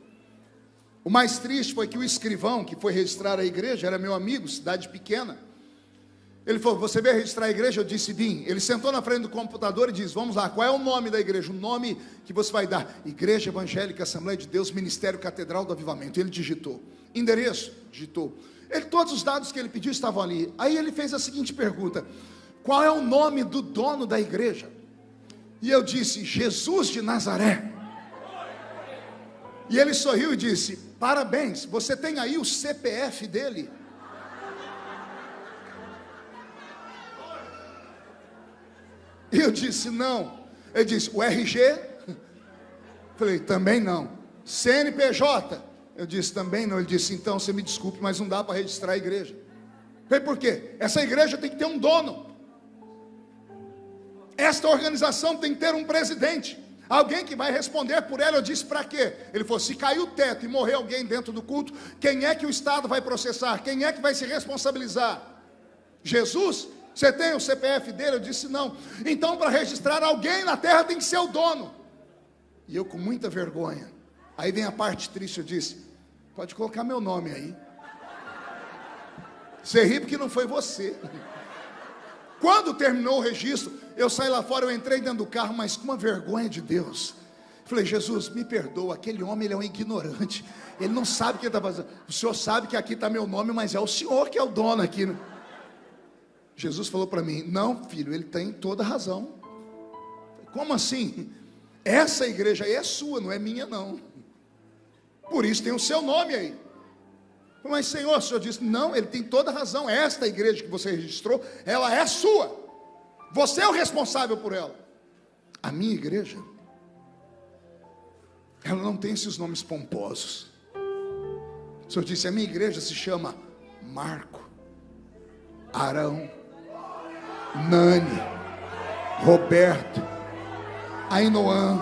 O mais triste foi que o escrivão que foi registrar a igreja era meu amigo, cidade pequena. Ele falou: você veio registrar a igreja? Eu disse: vim. Ele sentou na frente do computador e disse: vamos lá, qual é o nome da igreja? O nome que você vai dar: Igreja Evangélica Assembleia de Deus, Ministério Catedral do Avivamento. Ele digitou. Endereço? Digitou. Todos os dados que ele pediu estavam ali. Aí ele fez a seguinte pergunta: qual é o nome do dono da igreja? E eu disse: Jesus de Nazaré. E ele sorriu e disse: parabéns, você tem aí o CPF dele? E eu disse: não. Ele disse: o RG? Falei: também não. CNPJ? Eu disse: também não. Ele disse: então você me desculpe, mas não dá para registrar a igreja. Falei: por quê? Essa igreja tem que ter um dono. Esta organização tem que ter um presidente, alguém que vai responder por ela. Eu disse: para quê? Ele falou: se cair o teto e morrer alguém dentro do culto, quem é que o Estado vai processar? Quem é que vai se responsabilizar? Jesus? Você tem o CPF dele? Eu disse: não. Então, para registrar alguém na terra tem que ser o dono. E eu com muita vergonha, aí vem a parte triste, eu disse: pode colocar meu nome aí. Você ri porque não foi você. Quando terminou o registro, eu saí lá fora, eu entrei dentro do carro, mas com uma vergonha de Deus. Falei: Jesus, me perdoa, aquele homem ele é um ignorante, ele não sabe o que ele está fazendo. O senhor sabe que aqui está meu nome, mas é o senhor que é o dono aqui, né? Jesus falou para mim: não, filho, ele tem toda razão. Como assim? Essa igreja aí é sua, não é minha não. Por isso tem o seu nome aí. Mas Senhor, o senhor disse: não, ele tem toda razão. Esta igreja que você registrou, ela é sua. Você é o responsável por ela. A minha igreja, ela não tem esses nomes pomposos. O senhor disse: a minha igreja se chama Marco, Arão, Nani, Roberto, Ainoã,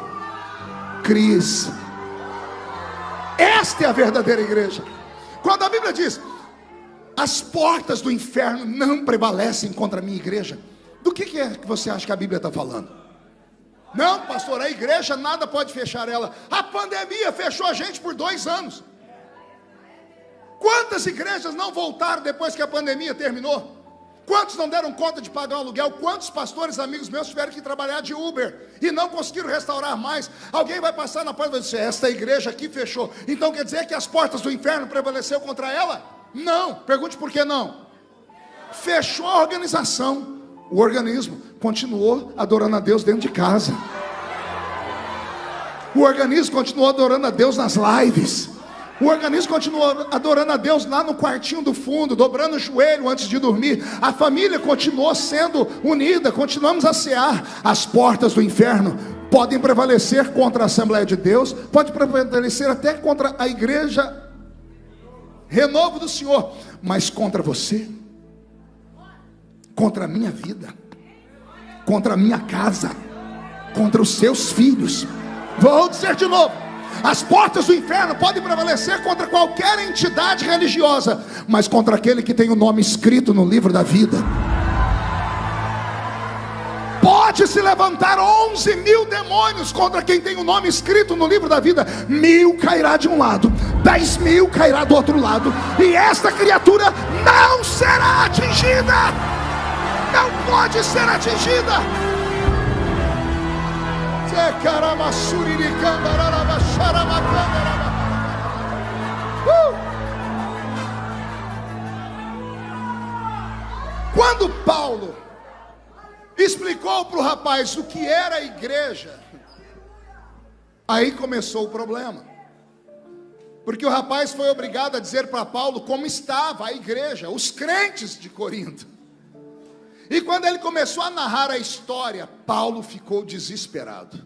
Cris. Esta é a verdadeira igreja. Quando a Bíblia diz: as portas do inferno não prevalecem contra a minha igreja. Do que é que você acha que a Bíblia está falando? Não, pastor, a igreja nada pode fechar ela. A pandemia fechou a gente por 2 anos. Quantas igrejas não voltaram depois que a pandemia terminou? Quantos não deram conta de pagar o aluguel? Quantos pastores amigos meus tiveram que trabalhar de Uber e não conseguiram restaurar mais? Alguém vai passar na porta e vai dizer: esta igreja aqui fechou. Então quer dizer que as portas do inferno prevaleceu contra ela? Não. Pergunte por que não. Fechou a organização. O organismo continuou adorando a Deus dentro de casa. O organismo continuou adorando a Deus nas lives. O organismo continuou adorando a Deus lá no quartinho do fundo, dobrando o joelho antes de dormir. A família continuou sendo unida, continuamos a cear. As portas do inferno podem prevalecer contra a Assembleia de Deus, pode prevalecer até contra a igreja Renovo do Senhor, mas contra você, contra a minha vida, contra a minha casa, contra os seus filhos. Vou dizer de novo: as portas do inferno podem prevalecer contra qualquer entidade religiosa, mas contra aquele que tem o nome escrito no livro da vida. Pode se levantar 11.000 demônios contra quem tem o nome escrito no livro da vida. 1.000 cairá de um lado, 10.000 cairá do outro lado, e esta criatura não será atingida. Não pode ser atingida. Quando Paulo explicou para o rapaz o que era a igreja, aí começou o problema, porque o rapaz foi obrigado a dizer para Paulo como estava a igreja, os crentes de Corinto. E quando ele começou a narrar a história, Paulo ficou desesperado.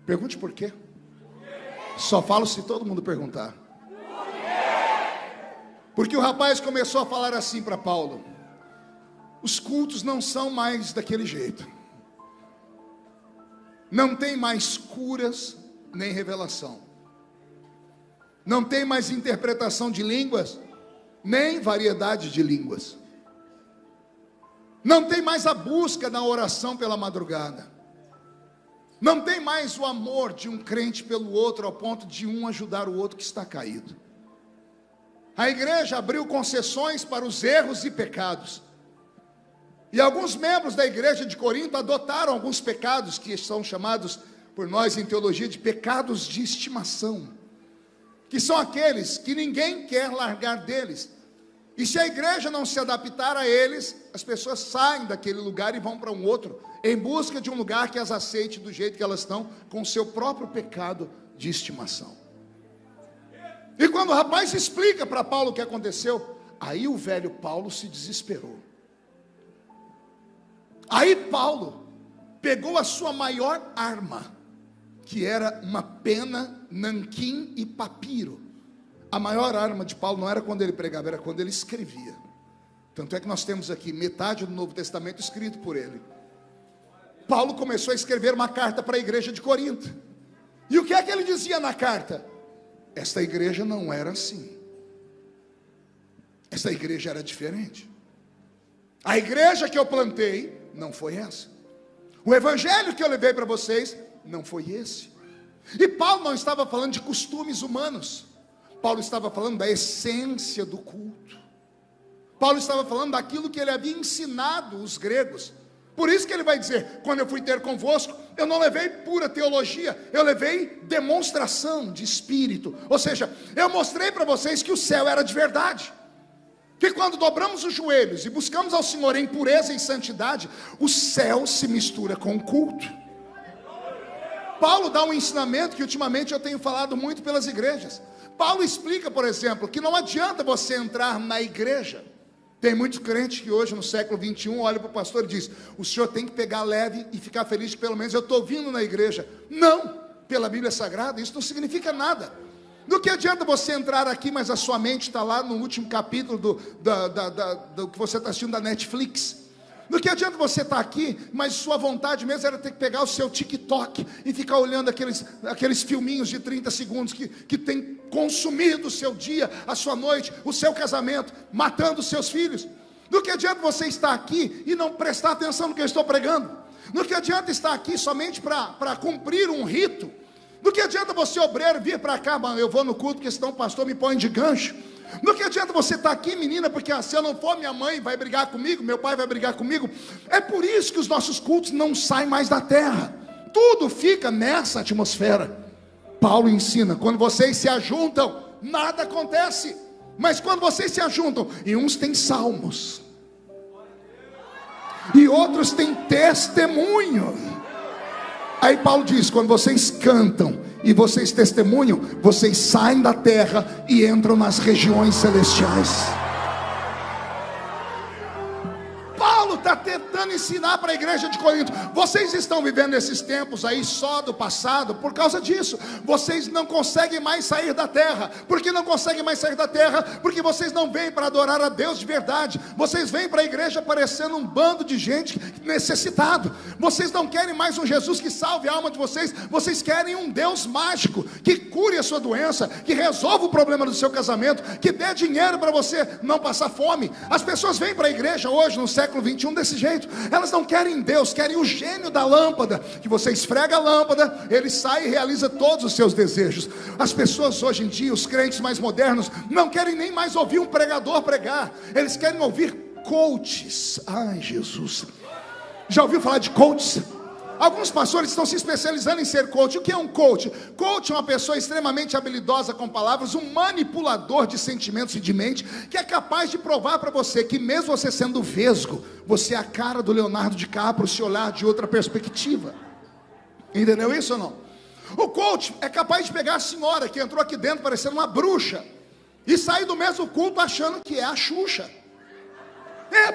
Pergunte por quê. Só falo se todo mundo perguntar. Porque o rapaz começou a falar assim para Paulo: os cultos não são mais daquele jeito. Não tem mais curas nem revelação. Não tem mais interpretação de línguas, nem variedade de línguas. Não tem mais a busca na oração pela madrugada. Não tem mais o amor de um crente pelo outro, ao ponto de um ajudar o outro que está caído. A igreja abriu concessões para os erros e pecados. E alguns membros da igreja de Corinto adotaram alguns pecados que são chamados por nós em teologia de pecados de estimação, que são aqueles que ninguém quer largar deles. E se a igreja não se adaptar a eles, as pessoas saem daquele lugar e vão para um outro, em busca de um lugar que as aceite do jeito que elas estão, com o seu próprio pecado de estimação. E quando o rapaz explica para Paulo o que aconteceu, aí o velho Paulo se desesperou. Aí Paulo pegou a sua maior arma, que era uma pena, nanquim e papiro. A maior arma de Paulo não era quando ele pregava, era quando ele escrevia. Tanto é que nós temos aqui metade do Novo Testamento escrito por ele. Paulo começou a escrever uma carta para a igreja de Corinto. E o que é que ele dizia na carta? Esta igreja não era assim. Esta igreja era diferente. A igreja que eu plantei não foi essa. O evangelho que eu levei para vocês não foi esse. E Paulo não estava falando de costumes humanos. Paulo estava falando da essência do culto. Paulo estava falando daquilo que ele havia ensinado os gregos. Por isso que ele vai dizer: quando eu fui ter convosco, eu não levei pura teologia, eu levei demonstração de espírito. Ou seja, eu mostrei para vocês que o céu era de verdade, que quando dobramos os joelhos e buscamos ao Senhor em pureza e santidade, o céu se mistura com o culto. Paulo dá um ensinamento que ultimamente eu tenho falado muito pelas igrejas. Paulo explica, por exemplo, que não adianta você entrar na igreja. Tem muitos crentes que hoje, no século 21, olham para o pastor e dizem: o senhor tem que pegar leve e ficar feliz que pelo menos eu estou vindo na igreja. Não, pela Bíblia Sagrada, isso não significa nada. Do que adianta você entrar aqui, mas a sua mente está lá no último capítulo do que você está assistindo da Netflix. Do que adianta você estar aqui, mas sua vontade mesmo era ter que pegar o seu TikTok e ficar olhando aqueles filminhos de 30 segundos que tem consumido o seu dia, a sua noite, o seu casamento, matando os seus filhos. Do que adianta você estar aqui e não prestar atenção no que eu estou pregando? Do que adianta estar aqui somente para cumprir um rito? Do que adianta você, obreiro, vir para cá, mano, eu vou no culto porque senão o pastor me põe de gancho? Do que adianta você estar aqui, menina, porque se eu não for, minha mãe vai brigar comigo, meu pai vai brigar comigo? É por isso que os nossos cultos não saem mais da terra. Tudo fica nessa atmosfera. Paulo ensina, quando vocês se ajuntam, nada acontece. Mas quando vocês se ajuntam, e uns têm salmos, e outros têm testemunho. Aí Paulo diz, quando vocês cantam e vocês testemunham, vocês saem da terra e entram nas regiões celestiais. Paulo está tentando ensinar para a igreja de Corinto: vocês estão vivendo esses tempos aí só do passado por causa disso. Vocês não conseguem mais sair da terra. Por que não conseguem mais sair da terra? Porque vocês não vêm para adorar a Deus de verdade. Vocês vêm para a igreja parecendo um bando de gente necessitado. Vocês não querem mais um Jesus que salve a alma de vocês. Vocês querem um Deus mágico que cure a sua doença, que resolva o problema do seu casamento, que dê dinheiro para você não passar fome. As pessoas vêm para a igreja hoje no século 21 desse jeito. Elas não querem Deus, querem o gênio da lâmpada, que você esfrega a lâmpada, ele sai e realiza todos os seus desejos. As pessoas hoje em dia, os crentes mais modernos, não querem nem mais ouvir um pregador pregar. Eles querem ouvir coaches. Ai, Jesus, já ouviu falar de coaches? Alguns pastores estão se especializando em ser coach. O que é um coach? Coach é uma pessoa extremamente habilidosa com palavras, um manipulador de sentimentos e de mente, que é capaz de provar para você que mesmo você sendo vesgo, você é a cara do Leonardo DiCaprio se olhar de outra perspectiva. Entendeu isso ou não? O coach é capaz de pegar a senhora que entrou aqui dentro parecendo uma bruxa e sair do mesmo culto achando que é a Xuxa.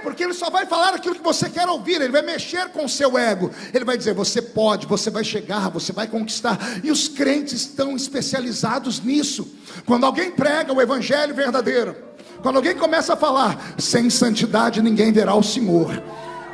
Porque ele só vai falar aquilo que você quer ouvir. Ele vai mexer com o seu ego. Ele vai dizer, você pode, você vai chegar, você vai conquistar. E os crentes estão especializados nisso. Quando alguém prega o evangelho verdadeiro, quando alguém começa a falar, sem santidade ninguém verá o Senhor.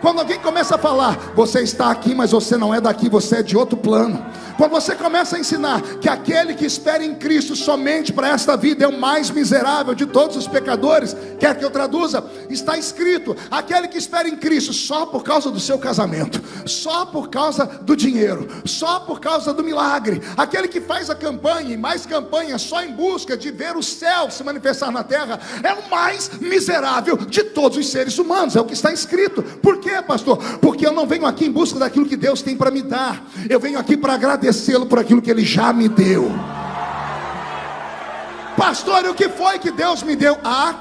Quando alguém começa a falar, você está aqui, mas você não é daqui, você é de outro plano. Quando você começa a ensinar que aquele que espera em Cristo somente para esta vida é o mais miserável de todos os pecadores, quer que eu traduza? Está escrito, aquele que espera em Cristo só por causa do seu casamento, só por causa do dinheiro, só por causa do milagre, aquele que faz a campanha e mais campanha só em busca de ver o céu se manifestar na terra, é o mais miserável de todos os seres humanos. É o que está escrito. Por quê, pastor? Porque eu não venho aqui em busca daquilo que Deus tem para me dar, eu venho aqui para agradecê-lo por aquilo que Ele já me deu. Pastor, e o que foi que Deus me deu?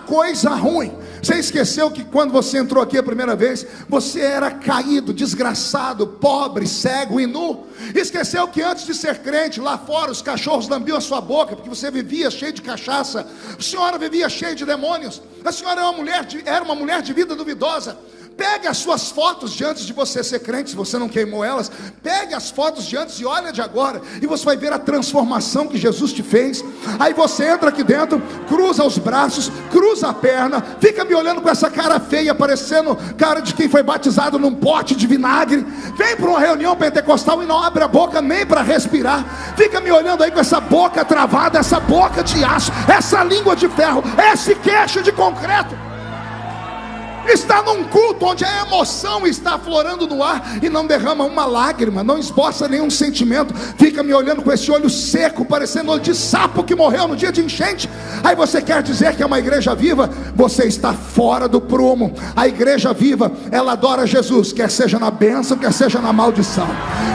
Coisa ruim. Você esqueceu que quando você entrou aqui a primeira vez, você era caído, desgraçado, pobre, cego e nu? Esqueceu que antes de ser crente, lá fora os cachorros lambiam a sua boca, porque você vivia cheio de cachaça, a senhora vivia cheia de demônios, a senhora era uma mulher de vida duvidosa. Pegue as suas fotos de antes de você ser crente, se você não queimou elas. Pegue as fotos de antes e olha de agora, e você vai ver a transformação que Jesus te fez. Aí você entra aqui dentro, cruza os braços, cruza a perna, fica me olhando com essa cara feia, parecendo cara de quem foi batizado num pote de vinagre. Vem para uma reunião pentecostal e não abre a boca nem para respirar. Fica me olhando aí com essa boca travada, essa boca de aço, essa língua de ferro, esse queixo de concreto. Está num culto onde a emoção está aflorando no ar e não derrama uma lágrima, não esboça nenhum sentimento, fica me olhando com esse olho seco, parecendo olho de sapo que morreu no dia de enchente. Aí você quer dizer que é uma igreja viva? Você está fora do prumo. A igreja viva, ela adora Jesus, quer seja na bênção, quer seja na maldição.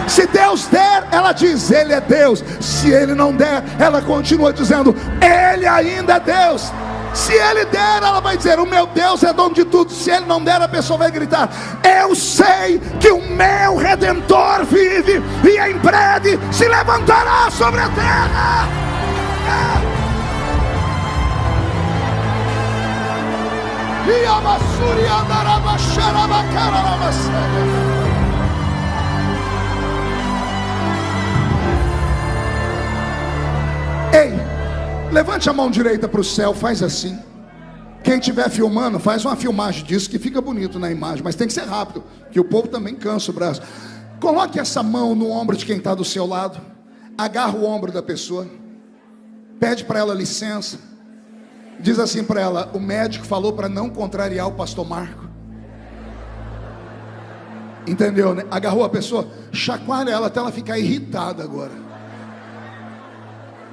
Se Deus der, ela diz, Ele é Deus. Se Ele não der, ela continua dizendo, Ele ainda é Deus. Se Ele der, ela vai dizer, o meu Deus é dono de tudo. Se Ele não der, a pessoa vai gritar, eu sei que o meu Redentor vive e em breve se levantará sobre a terra. E a massuri andará baixar a bacara na maçã. Ei, levante a mão direita para o céu, faz assim. Quem estiver filmando, faz uma filmagem disso que fica bonito na imagem, mas tem que ser rápido, que o povo também cansa o braço. Coloque essa mão no ombro de quem está do seu lado, agarra o ombro da pessoa, pede para ela licença, diz assim para ela: o médico falou para não contrariar o pastor Marco. Entendeu, né? Agarrou a pessoa, chacoalha ela até ela ficar irritada agora.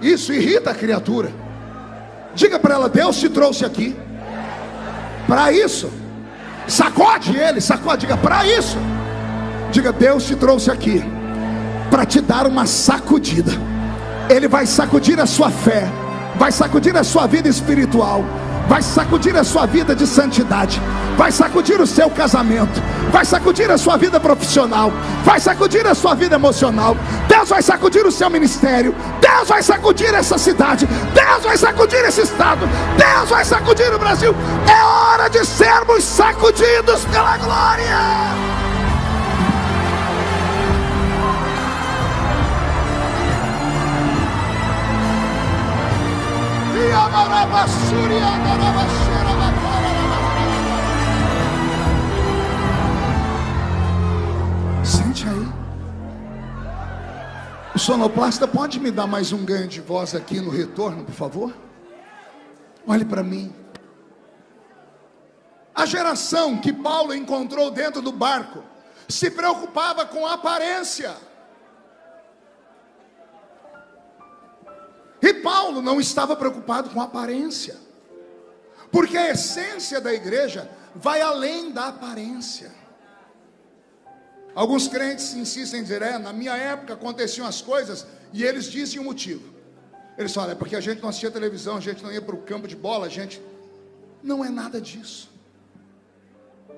Isso irrita a criatura. Diga para ela: Deus te trouxe aqui para isso. Sacode ele, sacode, diga: para isso. Diga: Deus te trouxe aqui para te dar uma sacudida. Ele vai sacudir a sua fé, vai sacudir a sua vida espiritual, vai sacudir a sua vida de santidade, vai sacudir o seu casamento, vai sacudir a sua vida profissional, vai sacudir a sua vida emocional. Deus vai sacudir o seu ministério, Deus vai sacudir essa cidade, Deus vai sacudir esse estado, Deus vai sacudir o Brasil. É hora de sermos sacudidos pela glória. Sente aí. O sonoplasta pode me dar mais um ganho de voz aqui no retorno, por favor? Olhe para mim. A geração que Paulo encontrou dentro do barco se preocupava com a aparência. E Paulo não estava preocupado com a aparência, porque a essência da igreja vai além da aparência. Alguns crentes insistem em dizer: na minha época aconteciam as coisas, e eles dizem o motivo. Eles falam: é porque a gente não assistia televisão, a gente não ia para o campo de bola, a gente... Não é nada disso.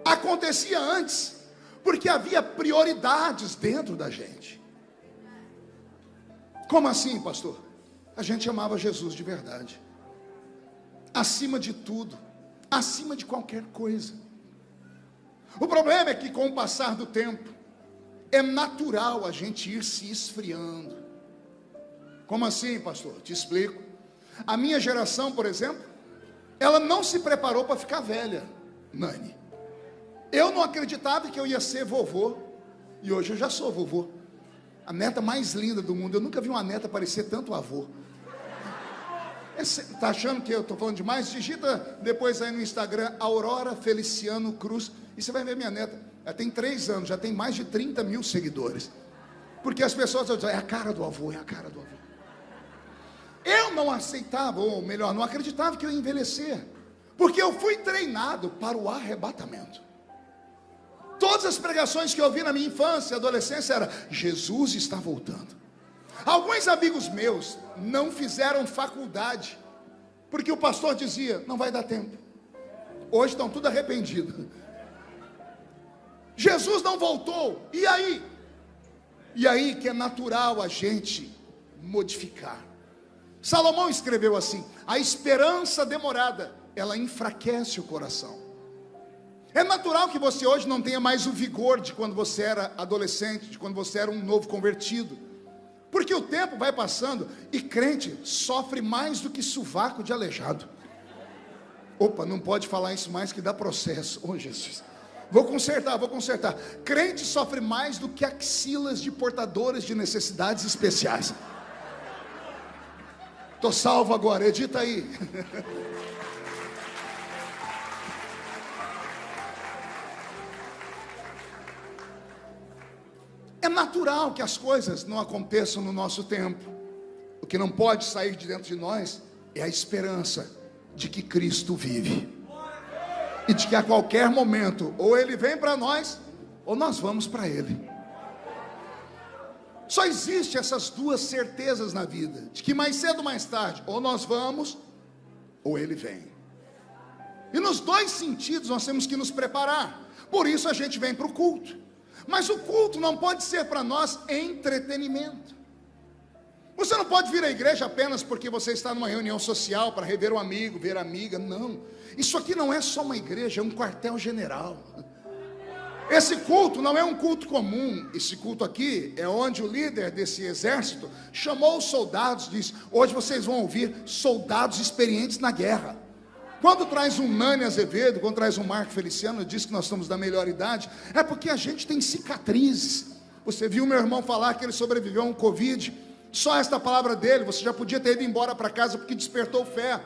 Acontecia antes, porque havia prioridades dentro da gente. Como assim, pastor? A gente amava Jesus de verdade, acima de tudo, acima de qualquer coisa. O problema é que com o passar do tempo, é natural a gente ir se esfriando. Como assim, pastor? Te explico. A minha geração, por exemplo, ela não se preparou para ficar velha, Nani. Eu não acreditava que eu ia ser vovô, e hoje eu já sou vovô. A neta mais linda do mundo. Eu nunca vi uma neta parecer tanto avô. Está achando que eu estou falando demais? Digita depois aí no Instagram Aurora Feliciano Cruz, e você vai ver minha neta. Ela tem 3 anos, já tem mais de 30 mil seguidores. Porque as pessoas dizem: é a cara do avô, é a cara do avô. Eu não aceitava, ou melhor, não acreditava que eu ia envelhecer, porque eu fui treinado para o arrebatamento. Todas as pregações que eu ouvi na minha infância e adolescência era: Jesus está voltando. Alguns amigos meus não fizeram faculdade, porque o pastor dizia: não vai dar tempo. Hoje estão tudo arrependidos. Jesus não voltou, e aí? E aí que é natural a gente modificar. Salomão escreveu assim: a esperança demorada, ela enfraquece o coração. É natural que você hoje não tenha mais o vigor de quando você era adolescente, de quando você era um novo convertido, porque o tempo vai passando e crente sofre mais do que sovaco de aleijado. Opa, não pode falar isso mais que dá processo. Oh, Jesus, vou consertar. Crente sofre mais do que axilas de portadores de necessidades especiais. Estou salvo agora, edita aí. É natural que as coisas não aconteçam no nosso tempo. O que não pode sair de dentro de nós é a esperança de que Cristo vive, e de que a qualquer momento ou Ele vem para nós, ou nós vamos para Ele. Só existe essas duas certezas na vida, de que mais cedo ou mais tarde, ou nós vamos, ou Ele vem. E nos dois sentidos nós temos que nos preparar. Por isso a gente vem para o culto. Mas o culto não pode ser para nós entretenimento. Você não pode vir à igreja apenas porque você está numa reunião social para rever um amigo, ver amiga. Não, isso aqui não é só uma igreja, é um quartel-general. Esse culto não é um culto comum. Esse culto aqui é onde o líder desse exército chamou os soldados e disse: hoje vocês vão ouvir soldados experientes na guerra. Quando traz um Nani Azevedo, quando traz um Marco Feliciano, diz que nós estamos da melhor idade, é porque a gente tem cicatrizes. Você viu meu irmão falar que ele sobreviveu a um Covid, só esta palavra dele, você já podia ter ido embora para casa porque despertou fé.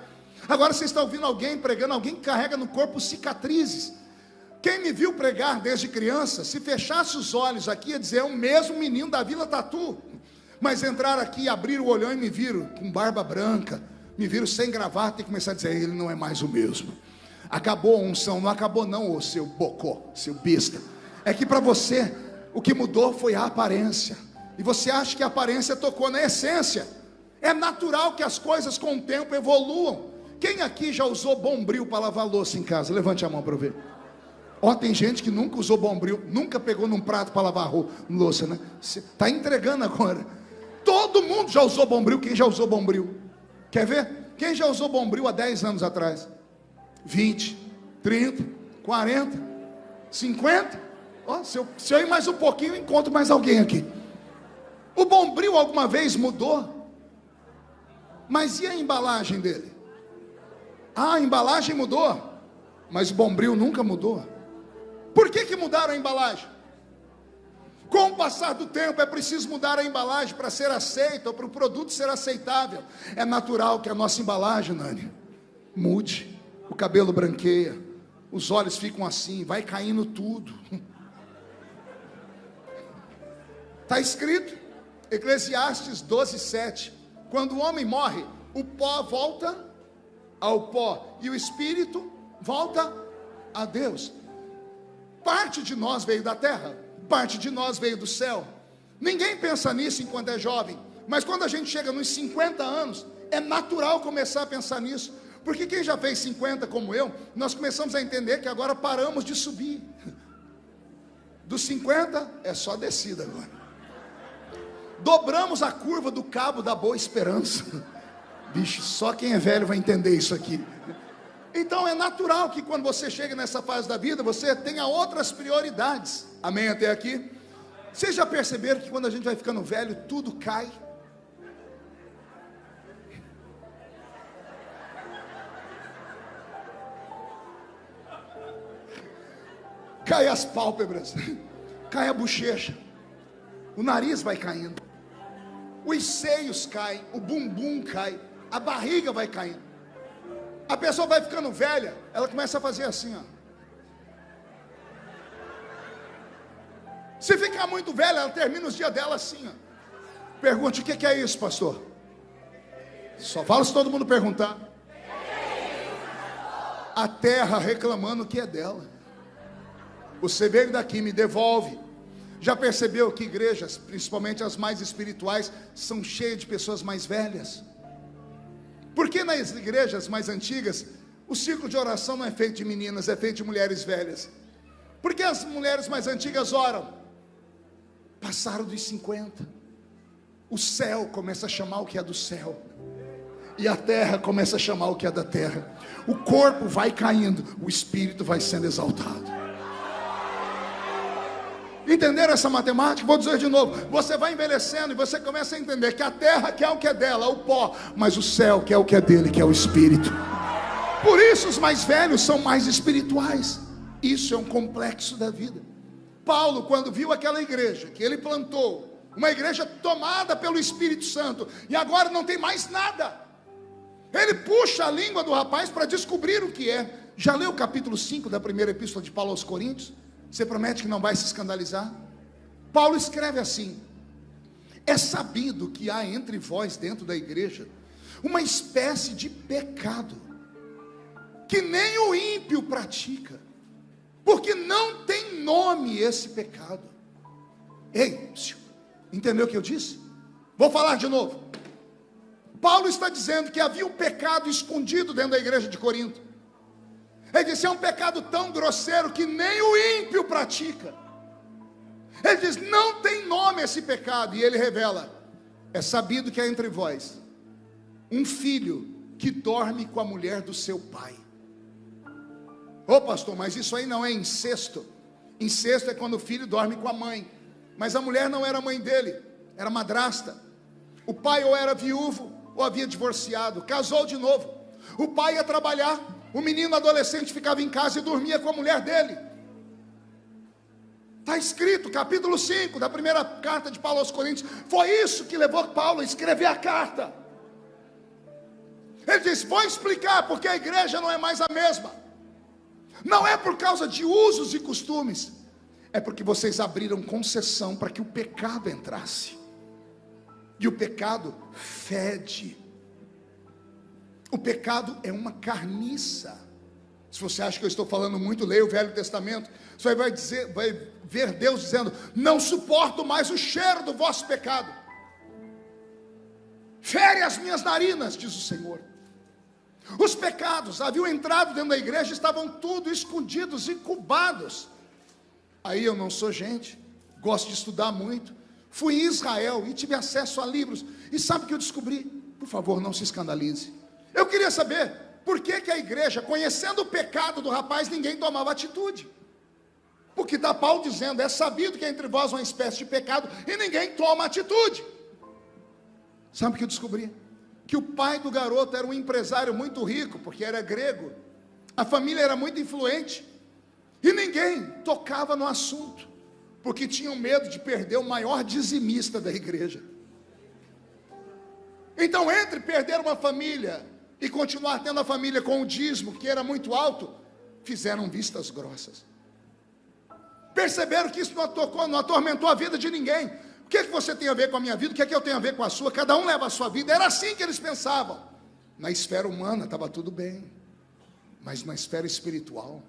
Agora você está ouvindo alguém pregando, alguém que carrega no corpo cicatrizes. Quem me viu pregar desde criança, se fechasse os olhos aqui, ia dizer, é o mesmo menino da Vila Tatu. Mas entrar aqui, abrir o olhão e me viram com barba branca, me viram sem gravata e começar a dizer, ele não é mais o mesmo. Acabou a unção, não acabou não, ô seu bocó, seu besta. É que para você, o que mudou foi a aparência. E você acha que a aparência tocou na essência. É natural que as coisas com o tempo evoluam. Quem aqui já usou Bombril para lavar louça em casa? Levante a mão para eu ver. Ó, tem gente que nunca usou Bombril, nunca pegou num prato para lavar louça, né? Está entregando agora. Todo mundo já usou Bombril. Quem já usou Bombril? Quer ver? Quem já usou Bombril há 10 anos atrás? 20, 30, 40, 50. Ó, se eu ir mais um pouquinho, eu encontro mais alguém aqui. O Bombril alguma vez mudou? Mas e a embalagem dele? Ah, a embalagem mudou, mas o Bombril nunca mudou. Por que mudaram a embalagem? Com o passar do tempo é preciso mudar a embalagem para ser aceita, ou para o produto ser aceitável. É natural que a nossa embalagem, Nani, mude. O cabelo branqueia, os olhos ficam assim, vai caindo tudo. Está escrito, Eclesiastes 12:7, quando o homem morre, o pó volta ao pó, e o espírito volta a Deus. Parte de nós veio da terra, parte de nós veio do céu. Ninguém pensa nisso enquanto é jovem, mas quando a gente chega nos 50 anos, é natural começar a pensar nisso, porque quem já fez 50 como eu, nós começamos a entender que agora paramos de subir. Dos 50 é só descida agora. Dobramos a curva do Cabo da Boa Esperança. Bicho, só quem é velho vai entender isso aqui. Então é natural que quando você chega nessa fase da vida, você tenha outras prioridades. Amém até aqui? Vocês já perceberam que quando a gente vai ficando velho, tudo cai? Cai as pálpebras, cai a bochecha, o nariz vai caindo, os seios caem, o bumbum cai, a barriga vai caindo. A pessoa vai ficando velha, ela começa a fazer assim, ó. Se ficar muito velha, ela termina os dias dela assim, ó. Pergunte, o que é isso, pastor? Só fala se todo mundo perguntar. A terra reclamando que é dela. Você veio daqui, me devolve. Já percebeu que igrejas, principalmente as mais espirituais, são cheias de pessoas mais velhas? Porque nas igrejas mais antigas, o círculo de oração não é feito de meninas, é feito de mulheres velhas? Porque as mulheres mais antigas oram? Passaram dos 50. O céu começa a chamar o que é do céu, e a terra começa a chamar o que é da terra. O corpo vai caindo, o espírito vai sendo exaltado. Entenderam essa matemática? Vou dizer de novo. Você vai envelhecendo e você começa a entender que a terra quer o que é dela, o pó, mas o céu quer o que é dele, que é o espírito. Por isso os mais velhos são mais espirituais. Isso é um complexo da vida. Paulo, quando viu aquela igreja que ele plantou, uma igreja tomada pelo Espírito Santo, e agora não tem mais nada, ele puxa a língua do rapaz para descobrir o que é. Já leu o capítulo 5 da primeira epístola de Paulo aos Coríntios? Você promete que não vai se escandalizar? Paulo escreve assim: é sabido que há entre vós dentro da igreja uma espécie de pecado que nem o ímpio pratica, porque não tem nome esse pecado. Ei, entendeu o que eu disse? Vou falar de novo. Paulo está dizendo que havia um pecado escondido dentro da igreja de Corinto. Ele disse, é um pecado tão grosseiro que nem o ímpio pratica. Ele diz, não tem nome esse pecado. E ele revela, é sabido que há entre vós um filho que dorme com a mulher do seu pai. Ô pastor, mas isso aí não é incesto? Incesto é quando o filho dorme com a mãe, mas a mulher não era mãe dele, era madrasta. O pai ou era viúvo ou havia divorciado, casou de novo. O pai ia trabalhar, o menino adolescente ficava em casa e dormia com a mulher dele. Está escrito, capítulo 5 da primeira carta de Paulo aos Coríntios. Foi isso que levou Paulo a escrever a carta. Ele disse: vou explicar porque a igreja não é mais a mesma. Não é por causa de usos e costumes, é porque vocês abriram concessão para que o pecado entrasse. E o pecado fede. O pecado é uma carniça. Se você acha que eu estou falando muito, leia o Velho Testamento. Você vai ver Deus dizendo: não suporto mais o cheiro do vosso pecado. Fere as minhas narinas, diz o Senhor. Os pecados haviam entrado dentro da igreja, estavam tudo escondidos, incubados. Aí eu não sou gente, gosto de estudar muito. Fui em Israel e tive acesso a livros. E sabe o que eu descobri? Por favor, não se escandalize. Eu queria saber por que a igreja, conhecendo o pecado do rapaz, ninguém tomava atitude. Porque está Paulo dizendo: é sabido que é entre vós uma espécie de pecado e ninguém toma atitude. Sabe o que eu descobri? Que o pai do garoto era um empresário muito rico, porque era grego. A família era muito influente. E ninguém tocava no assunto, porque tinham medo de perder o maior dizimista da igreja. Então, entre perder uma família e continuar tendo a família com o dízimo, que era muito alto, fizeram vistas grossas. Perceberam que isso não atormentou a vida de ninguém. O que você tem a ver com a minha vida? O que eu tenho a ver com a sua? Cada um leva a sua vida. Era assim que eles pensavam. Na esfera humana estava tudo bem, mas na esfera espiritual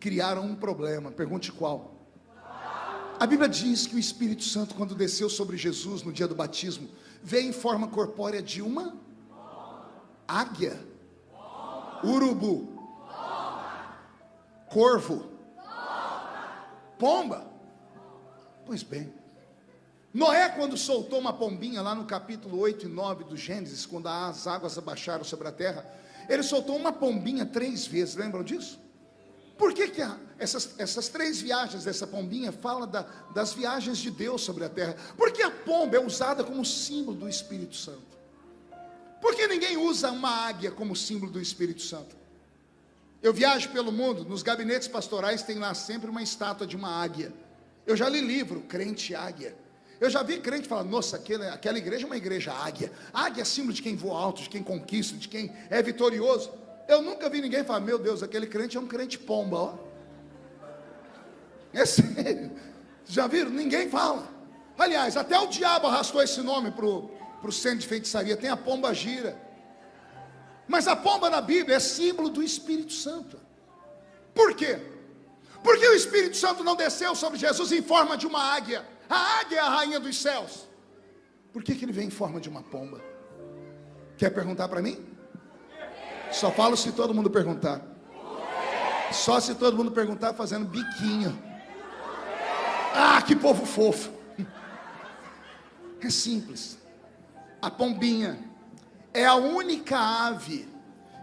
criaram um problema. Pergunte qual? A Bíblia diz que o Espírito Santo, quando desceu sobre Jesus no dia do batismo, veio em forma corpórea de uma águia, urubu, corvo, pomba. Pois bem, Noé, quando soltou uma pombinha lá no capítulo 8 e 9 do Gênesis, quando as águas abaixaram sobre a terra, ele soltou uma pombinha 3 vezes, lembram disso? Por que essas 3 viagens dessa pombinha falam das viagens de Deus sobre a terra? Porque a pomba é usada como símbolo do Espírito Santo. Por que ninguém usa uma águia como símbolo do Espírito Santo? Eu viajo pelo mundo, nos gabinetes pastorais tem lá sempre uma estátua de uma águia. Eu já li livro, Crente Águia. Eu já vi crente falar: nossa, aquela igreja é uma igreja águia. Águia é símbolo de quem voa alto, de quem conquista, de quem é vitorioso. Eu nunca vi ninguém falar: meu Deus, aquele crente é um crente pomba, ó. É sério. Já viram? Ninguém fala. Aliás, até o diabo arrastou esse nome para o centro de feitiçaria. Tem a pomba gira. Mas a pomba na Bíblia é símbolo do Espírito Santo. Por quê? Porque o Espírito Santo não desceu sobre Jesus em forma de uma águia. A águia é a rainha dos céus. Por que ele vem em forma de uma pomba? Quer perguntar para mim? Só falo se todo mundo perguntar. Só se todo mundo perguntar fazendo biquinho. Ah, que povo fofo. É simples. A pombinha é a única ave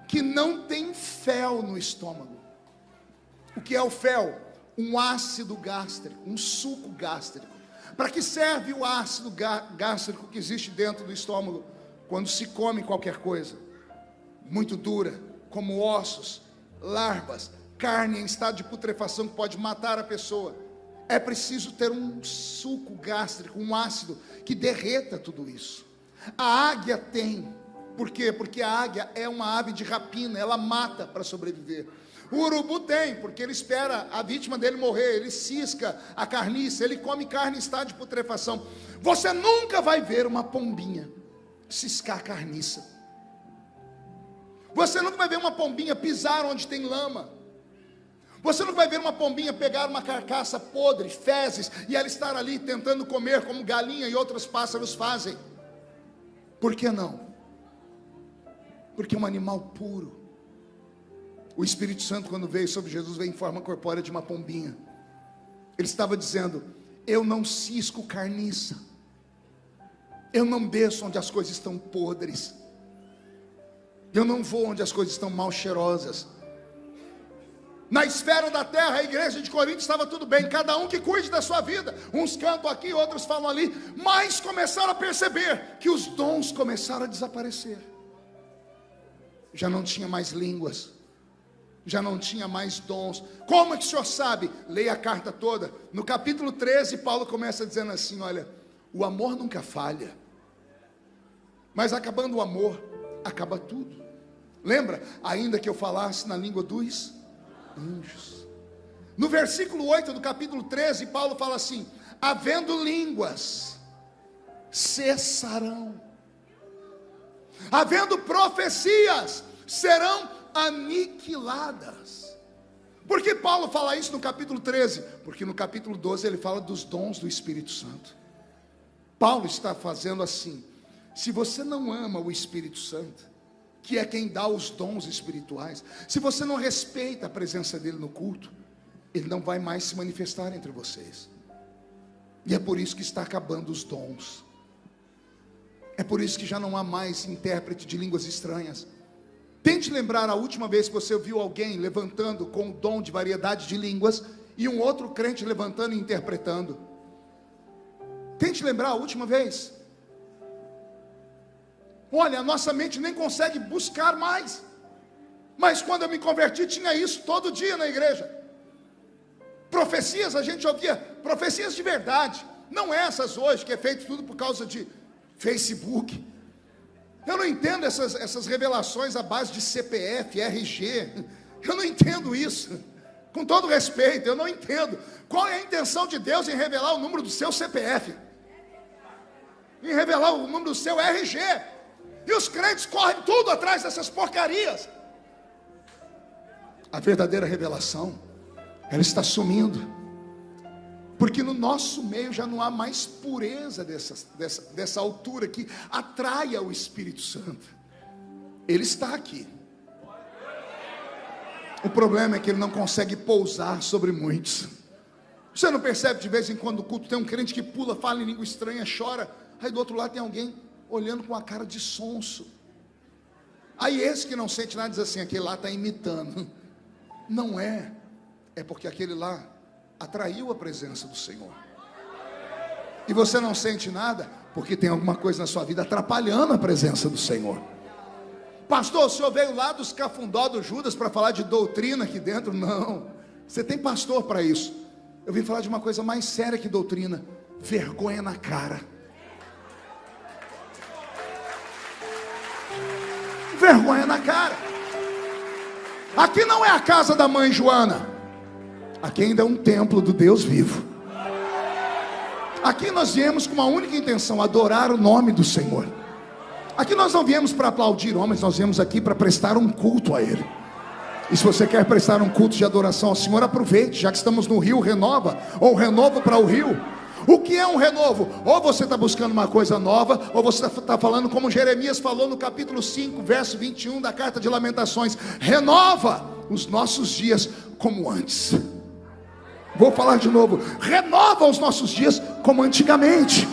que não tem fel no estômago. O que é o fel? Um ácido gástrico, um suco gástrico. Para que serve o ácido gástrico que existe dentro do estômago quando se come qualquer coisa muito dura, como ossos, larvas, carne em estado de putrefação que pode matar a pessoa? É preciso ter um suco gástrico, um ácido que derreta tudo isso. A águia tem. Por quê? Porque a águia é uma ave de rapina, ela mata para sobreviver. O urubu tem, porque ele espera a vítima dele morrer, ele cisca a carniça, ele come carne em estado de putrefação. Você nunca vai ver uma pombinha ciscar carniça. Você nunca vai ver uma pombinha pisar onde tem lama. Você nunca vai ver uma pombinha pegar uma carcaça podre, fezes, e ela estar ali tentando comer como galinha e outros pássaros fazem. Por que não? Porque é um animal puro. O Espírito Santo, quando veio sobre Jesus, veio em forma corpórea de uma pombinha. Ele estava dizendo: eu não cisco carniça, eu não desço onde as coisas estão podres, eu não vou onde as coisas estão mal cheirosas. Na esfera da terra, a igreja de Corinto estava tudo bem, cada um que cuide da sua vida. Uns cantam aqui, outros falam ali. Mas começaram a perceber que os dons começaram a desaparecer. já não tinha mais línguas, já não tinha mais dons. Como é que o senhor sabe? Leia a carta toda. No capítulo 13, Paulo começa dizendo assim: olha, o amor nunca falha, mas acabando o amor, acaba tudo. Lembra? Ainda que eu falasse na língua dos anjos. No versículo 8 do capítulo 13, Paulo fala assim: havendo línguas, cessarão. Havendo profecias, serão aniquiladas. Por que Paulo fala isso no capítulo 13? Porque no capítulo 12 ele fala dos dons do Espírito Santo. Paulo está fazendo assim: se você não ama o Espírito Santo, que é quem dá os dons espirituais, se você não respeita a presença dele no culto, ele não vai mais se manifestar entre vocês. E é por isso que está acabando os dons. É por isso que já não há mais intérprete de línguas estranhas. Tente lembrar a última vez que você viu alguém levantando com o dom de variedade de línguas e um outro crente levantando e interpretando. Tente lembrar a última vez. Olha, a nossa mente nem consegue buscar mais. Mas quando eu me converti, tinha isso todo dia na igreja. Profecias, a gente ouvia profecias de verdade, não essas hoje, que é feito tudo por causa de Facebook. Eu não entendo essas revelações à base de CPF, RG. Eu não entendo isso. Com todo respeito, eu não entendo. Qual é a intenção de Deus em revelar o número do seu CPF? Em revelar o número do seu RG? E os crentes correm tudo atrás dessas porcarias. A verdadeira revelação, ela está sumindo. Porque no nosso meio já não há mais pureza dessa altura que atraia o Espírito Santo. Ele está aqui. O problema é que ele não consegue pousar sobre muitos. Você não percebe de vez em quando o culto tem um crente que pula, fala em língua estranha, chora, aí do outro lado tem alguém olhando com a cara de sonso. Aí esse que não sente nada diz assim: aquele lá está imitando. Não é. É porque aquele lá atraiu a presença do Senhor. E você não sente nada porque tem alguma coisa na sua vida atrapalhando a presença do Senhor. Pastor, o senhor veio lá dos cafundó do Judas para falar de doutrina aqui dentro? Não, você tem pastor para isso. Eu vim falar de uma coisa mais séria que doutrina: vergonha na cara. Vergonha na cara. Aqui não é a casa da mãe Joana. Aqui ainda é um templo do Deus vivo. Aqui nós viemos com uma única intenção: adorar o nome do Senhor. Aqui nós não viemos para aplaudir homens, nós viemos aqui para prestar um culto a Ele. E se você quer prestar um culto de adoração ao Senhor, aproveite, já que estamos no Rio, renova, ou renovo para o Rio. O que é um renovo? Ou você está buscando uma coisa nova, ou você está falando como Jeremias falou no capítulo 5, verso 21 da carta de Lamentações: renova os nossos dias como antes. Vou falar de novo: renova os nossos dias como antigamente.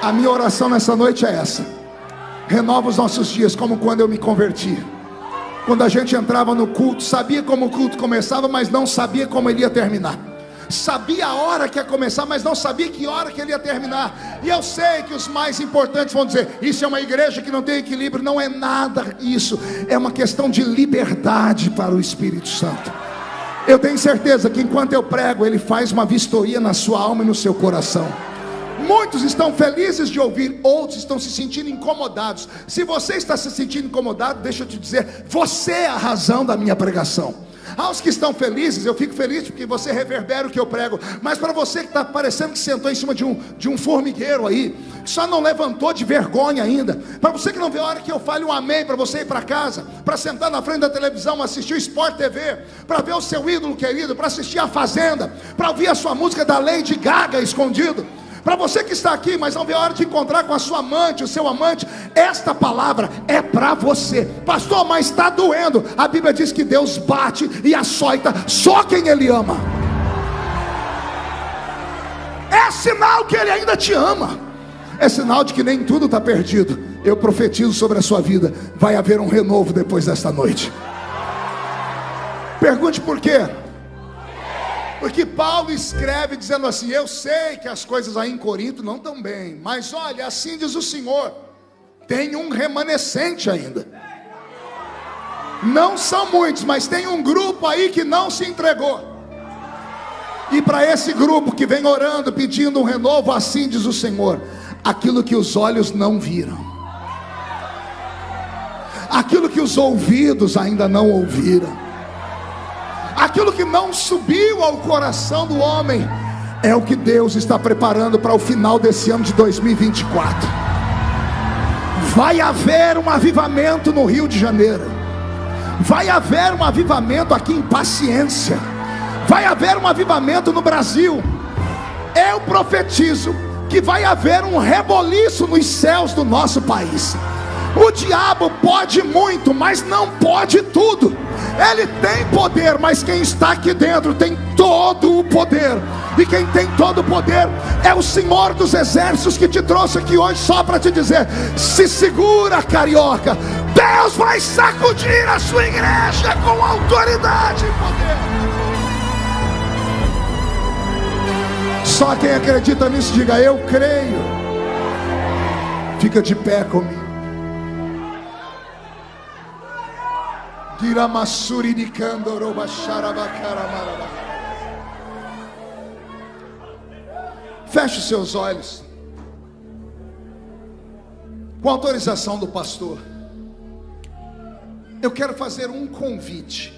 A minha oração nessa noite é essa: renova os nossos dias como quando eu me converti. Quando a gente entrava no culto, sabia como o culto começava, mas não sabia como ele ia terminar. Sabia a hora que ia começar, mas não sabia que hora que ele ia terminar. E eu sei que os mais importantes vão dizer: isso é uma igreja que não tem equilíbrio. Não é nada isso. É uma questão de liberdade para o Espírito Santo. Eu tenho certeza que enquanto eu prego, ele faz uma vistoria na sua alma e no seu coração. Muitos estão felizes de ouvir, outros estão se sentindo incomodados. Se você está se sentindo incomodado, deixa eu te dizer: você é a razão da minha pregação. Aos que estão felizes, eu fico feliz porque você reverbera o que eu prego. Mas para você que está parecendo que sentou em cima de um formigueiro aí, só não levantou de vergonha ainda, para você que não vê a hora que eu fale um amém para você ir para casa, para sentar na frente da televisão, assistir o Sport TV, para ver o seu ídolo querido, para assistir a Fazenda, para ouvir a sua música da Lady Gaga escondido, para você que está aqui, mas não vê a hora de encontrar com a sua amante, o seu amante, esta palavra é para você. Pastor, mas está doendo. A Bíblia diz que Deus bate e açoita só quem Ele ama. É sinal que Ele ainda te ama. É sinal de que nem tudo está perdido. Eu profetizo sobre a sua vida: vai haver um renovo depois desta noite. Pergunte por quê? Porque Paulo escreve dizendo assim: eu sei que as coisas aí em Corinto não estão bem, mas olha, assim diz o Senhor, tem um remanescente ainda. Não são muitos, mas tem um grupo aí que não se entregou. E para esse grupo que vem orando, pedindo um renovo, assim diz o Senhor: aquilo que os olhos não viram, aquilo que os ouvidos ainda não ouviram, aquilo que não subiu ao coração do homem, é o que Deus está preparando para o final desse ano de 2024. Vai haver um avivamento no Rio de Janeiro. Vai haver um avivamento aqui em Paciência. Vai haver um avivamento no Brasil. Eu profetizo que vai haver um reboliço nos céus do nosso país. O diabo pode muito, mas não pode tudo. Ele tem poder, mas quem está aqui dentro tem todo o poder. E quem tem todo o poder é o Senhor dos Exércitos, que te trouxe aqui hoje só para te dizer: se segura, carioca. Deus vai sacudir a sua igreja com autoridade e poder. Só quem acredita nisso, diga: eu creio. Fica de pé comigo. Feche os seus olhos. Com autorização do pastor, eu quero fazer um convite.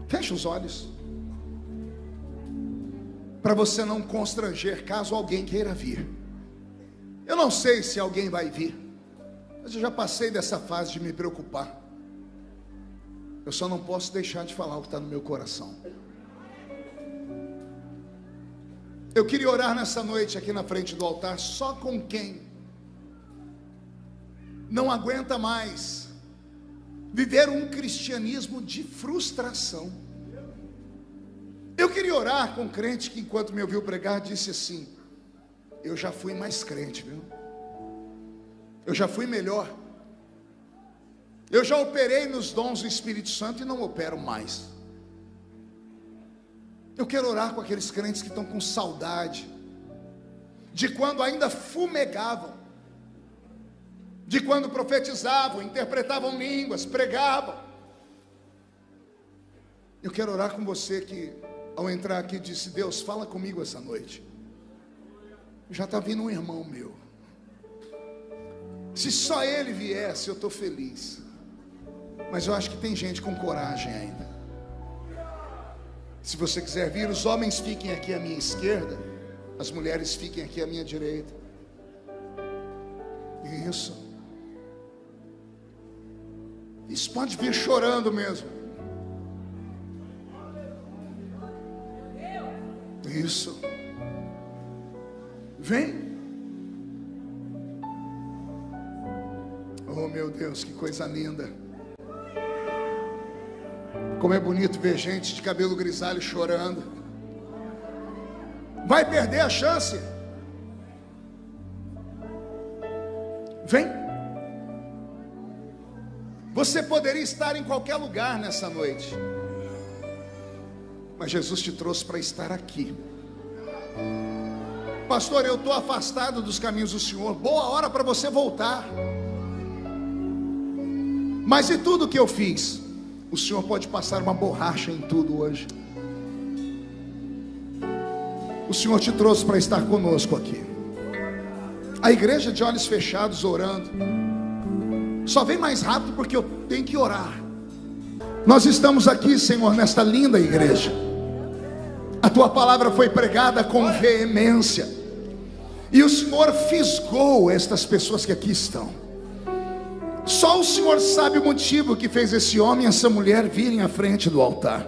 Feche os olhos, para você não constranger caso alguém queira vir. Eu não sei se alguém vai vir, mas eu já passei dessa fase de me preocupar. Eu só não posso deixar de falar o que está no meu coração. Eu queria orar nessa noite aqui na frente do altar só com quem não aguenta mais viver um cristianismo de frustração. Eu queria orar com crente que, enquanto me ouviu pregar, disse assim: eu já fui mais crente, viu? Eu já fui melhor. Eu já operei nos dons do Espírito Santo e não opero mais. Eu quero orar com aqueles crentes que estão com saudade de quando ainda fumegavam, de quando profetizavam, interpretavam línguas, pregavam. Eu quero orar com você que, ao entrar aqui, disse: Deus, fala comigo essa noite. Já está vindo um irmão meu. Se só ele viesse, eu estou feliz. Mas eu acho que tem gente com coragem ainda. Se você quiser vir, os homens fiquem aqui à minha esquerda, as mulheres fiquem aqui à minha direita. Isso. Isso, pode vir chorando mesmo. Isso. Vem. Oh, meu Deus, que coisa linda. Como é bonito ver gente de cabelo grisalho chorando. Vai perder a chance. Vem. Você poderia estar em qualquer lugar nessa noite, mas Jesus te trouxe para estar aqui. Pastor, eu estou afastado dos caminhos do Senhor. Boa hora para você voltar. Mas e tudo que eu fiz? O Senhor pode passar uma borracha em tudo hoje. O Senhor te trouxe para estar conosco aqui. A igreja de olhos fechados orando. Só vem mais rápido porque eu tenho que orar. Nós estamos aqui, Senhor, nesta linda igreja. A tua palavra foi pregada com veemência, e o Senhor fisgou estas pessoas que aqui estão. Só o Senhor sabe o motivo que fez esse homem e essa mulher virem à frente do altar.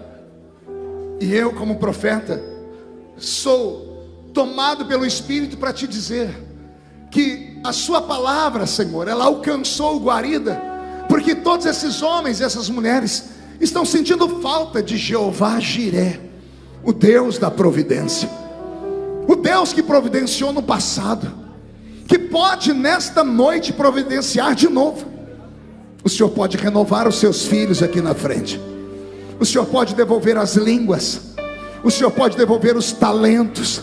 E eu, como profeta, sou tomado pelo Espírito para te dizer que a sua palavra, Senhor, ela alcançou guarida, porque todos esses homens e essas mulheres estão sentindo falta de Jeová Jiré, o Deus da providência, o Deus que providenciou no passado, que pode nesta noite providenciar de novo. O Senhor pode renovar os seus filhos aqui na frente. O Senhor pode devolver as línguas. O Senhor pode devolver os talentos.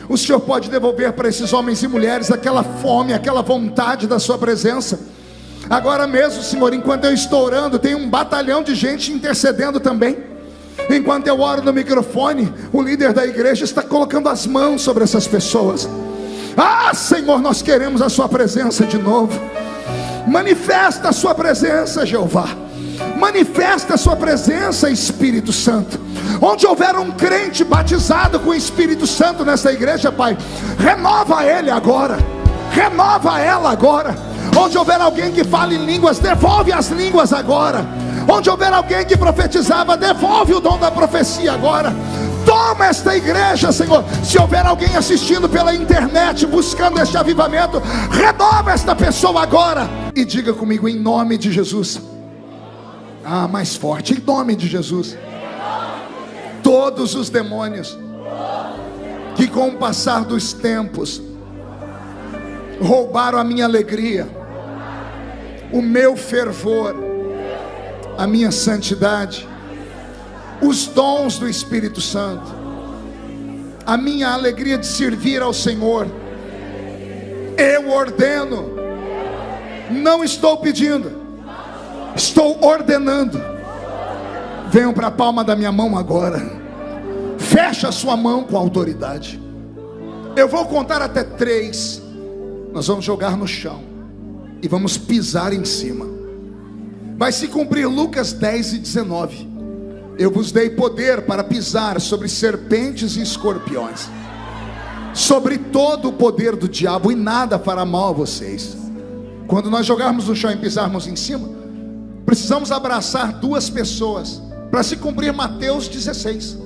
O Senhor pode devolver para esses homens e mulheres aquela fome, aquela vontade da sua presença. Agora mesmo, Senhor, enquanto eu estou orando, tem um batalhão de gente intercedendo também. Enquanto eu oro no microfone, o líder da igreja está colocando as mãos sobre essas pessoas. Ah, Senhor, nós queremos a sua presença de novo. Manifesta a sua presença, Jeová. Manifesta a sua presença, Espírito Santo. Onde houver um crente batizado com o Espírito Santo nessa igreja, Pai, renova ele agora, renova ela agora. Onde houver alguém que fale em línguas, devolve as línguas agora. Onde houver alguém que profetizava, devolve o dom da profecia agora. Toma esta igreja, Senhor. Se houver alguém assistindo pela internet, buscando este avivamento, renova esta pessoa agora. E diga comigo, em nome de Jesus. Ah, mais forte, em nome de Jesus. Todos os demônios que com o passar dos tempos roubaram a minha alegria, o meu fervor, a minha santidade, os dons do Espírito Santo, a minha alegria de servir ao Senhor, eu ordeno, não estou pedindo, estou ordenando. Venham para a palma da minha mão agora. Fecha a sua mão com autoridade. Eu vou contar até 3. Nós vamos jogar no chão e vamos pisar em cima. Vai se cumprir Lucas 10:19. Eu vos dei poder para pisar sobre serpentes e escorpiões, sobre todo o poder do diabo, e nada fará mal a vocês. Quando nós jogarmos no chão e pisarmos em cima, precisamos abraçar 2 pessoas, para se cumprir Mateus 16.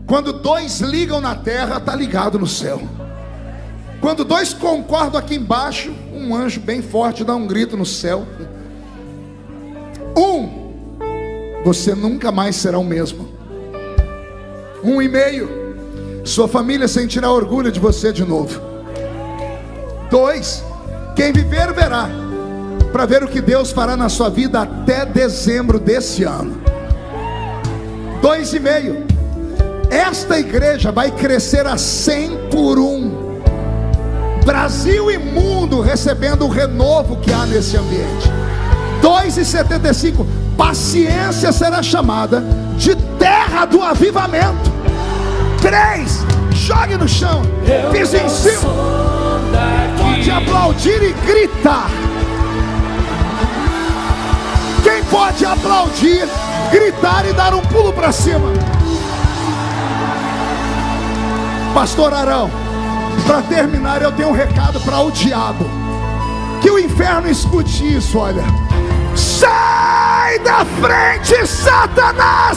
Quando 2 ligam na terra, está ligado no céu. Quando 2 concordam aqui embaixo, um anjo bem forte dá um grito no céu. Você nunca mais será o mesmo. 1,5. Sua família sentirá orgulho de você de novo. 2. Quem viver verá, para ver o que Deus fará na sua vida até dezembro desse ano. 2,5. Esta igreja vai crescer a 100 por 1. Brasil e mundo recebendo o renovo que há nesse ambiente. 2,75. Paciência será chamada de terra do avivamento. 3. Jogue no chão, pise em cima. Pode aplaudir e gritar. Quem pode aplaudir, gritar e dar um pulo para cima? Pastor Arão, para terminar, eu tenho um recado para o diabo. Que o inferno escute isso, olha. Sai da frente, Satanás!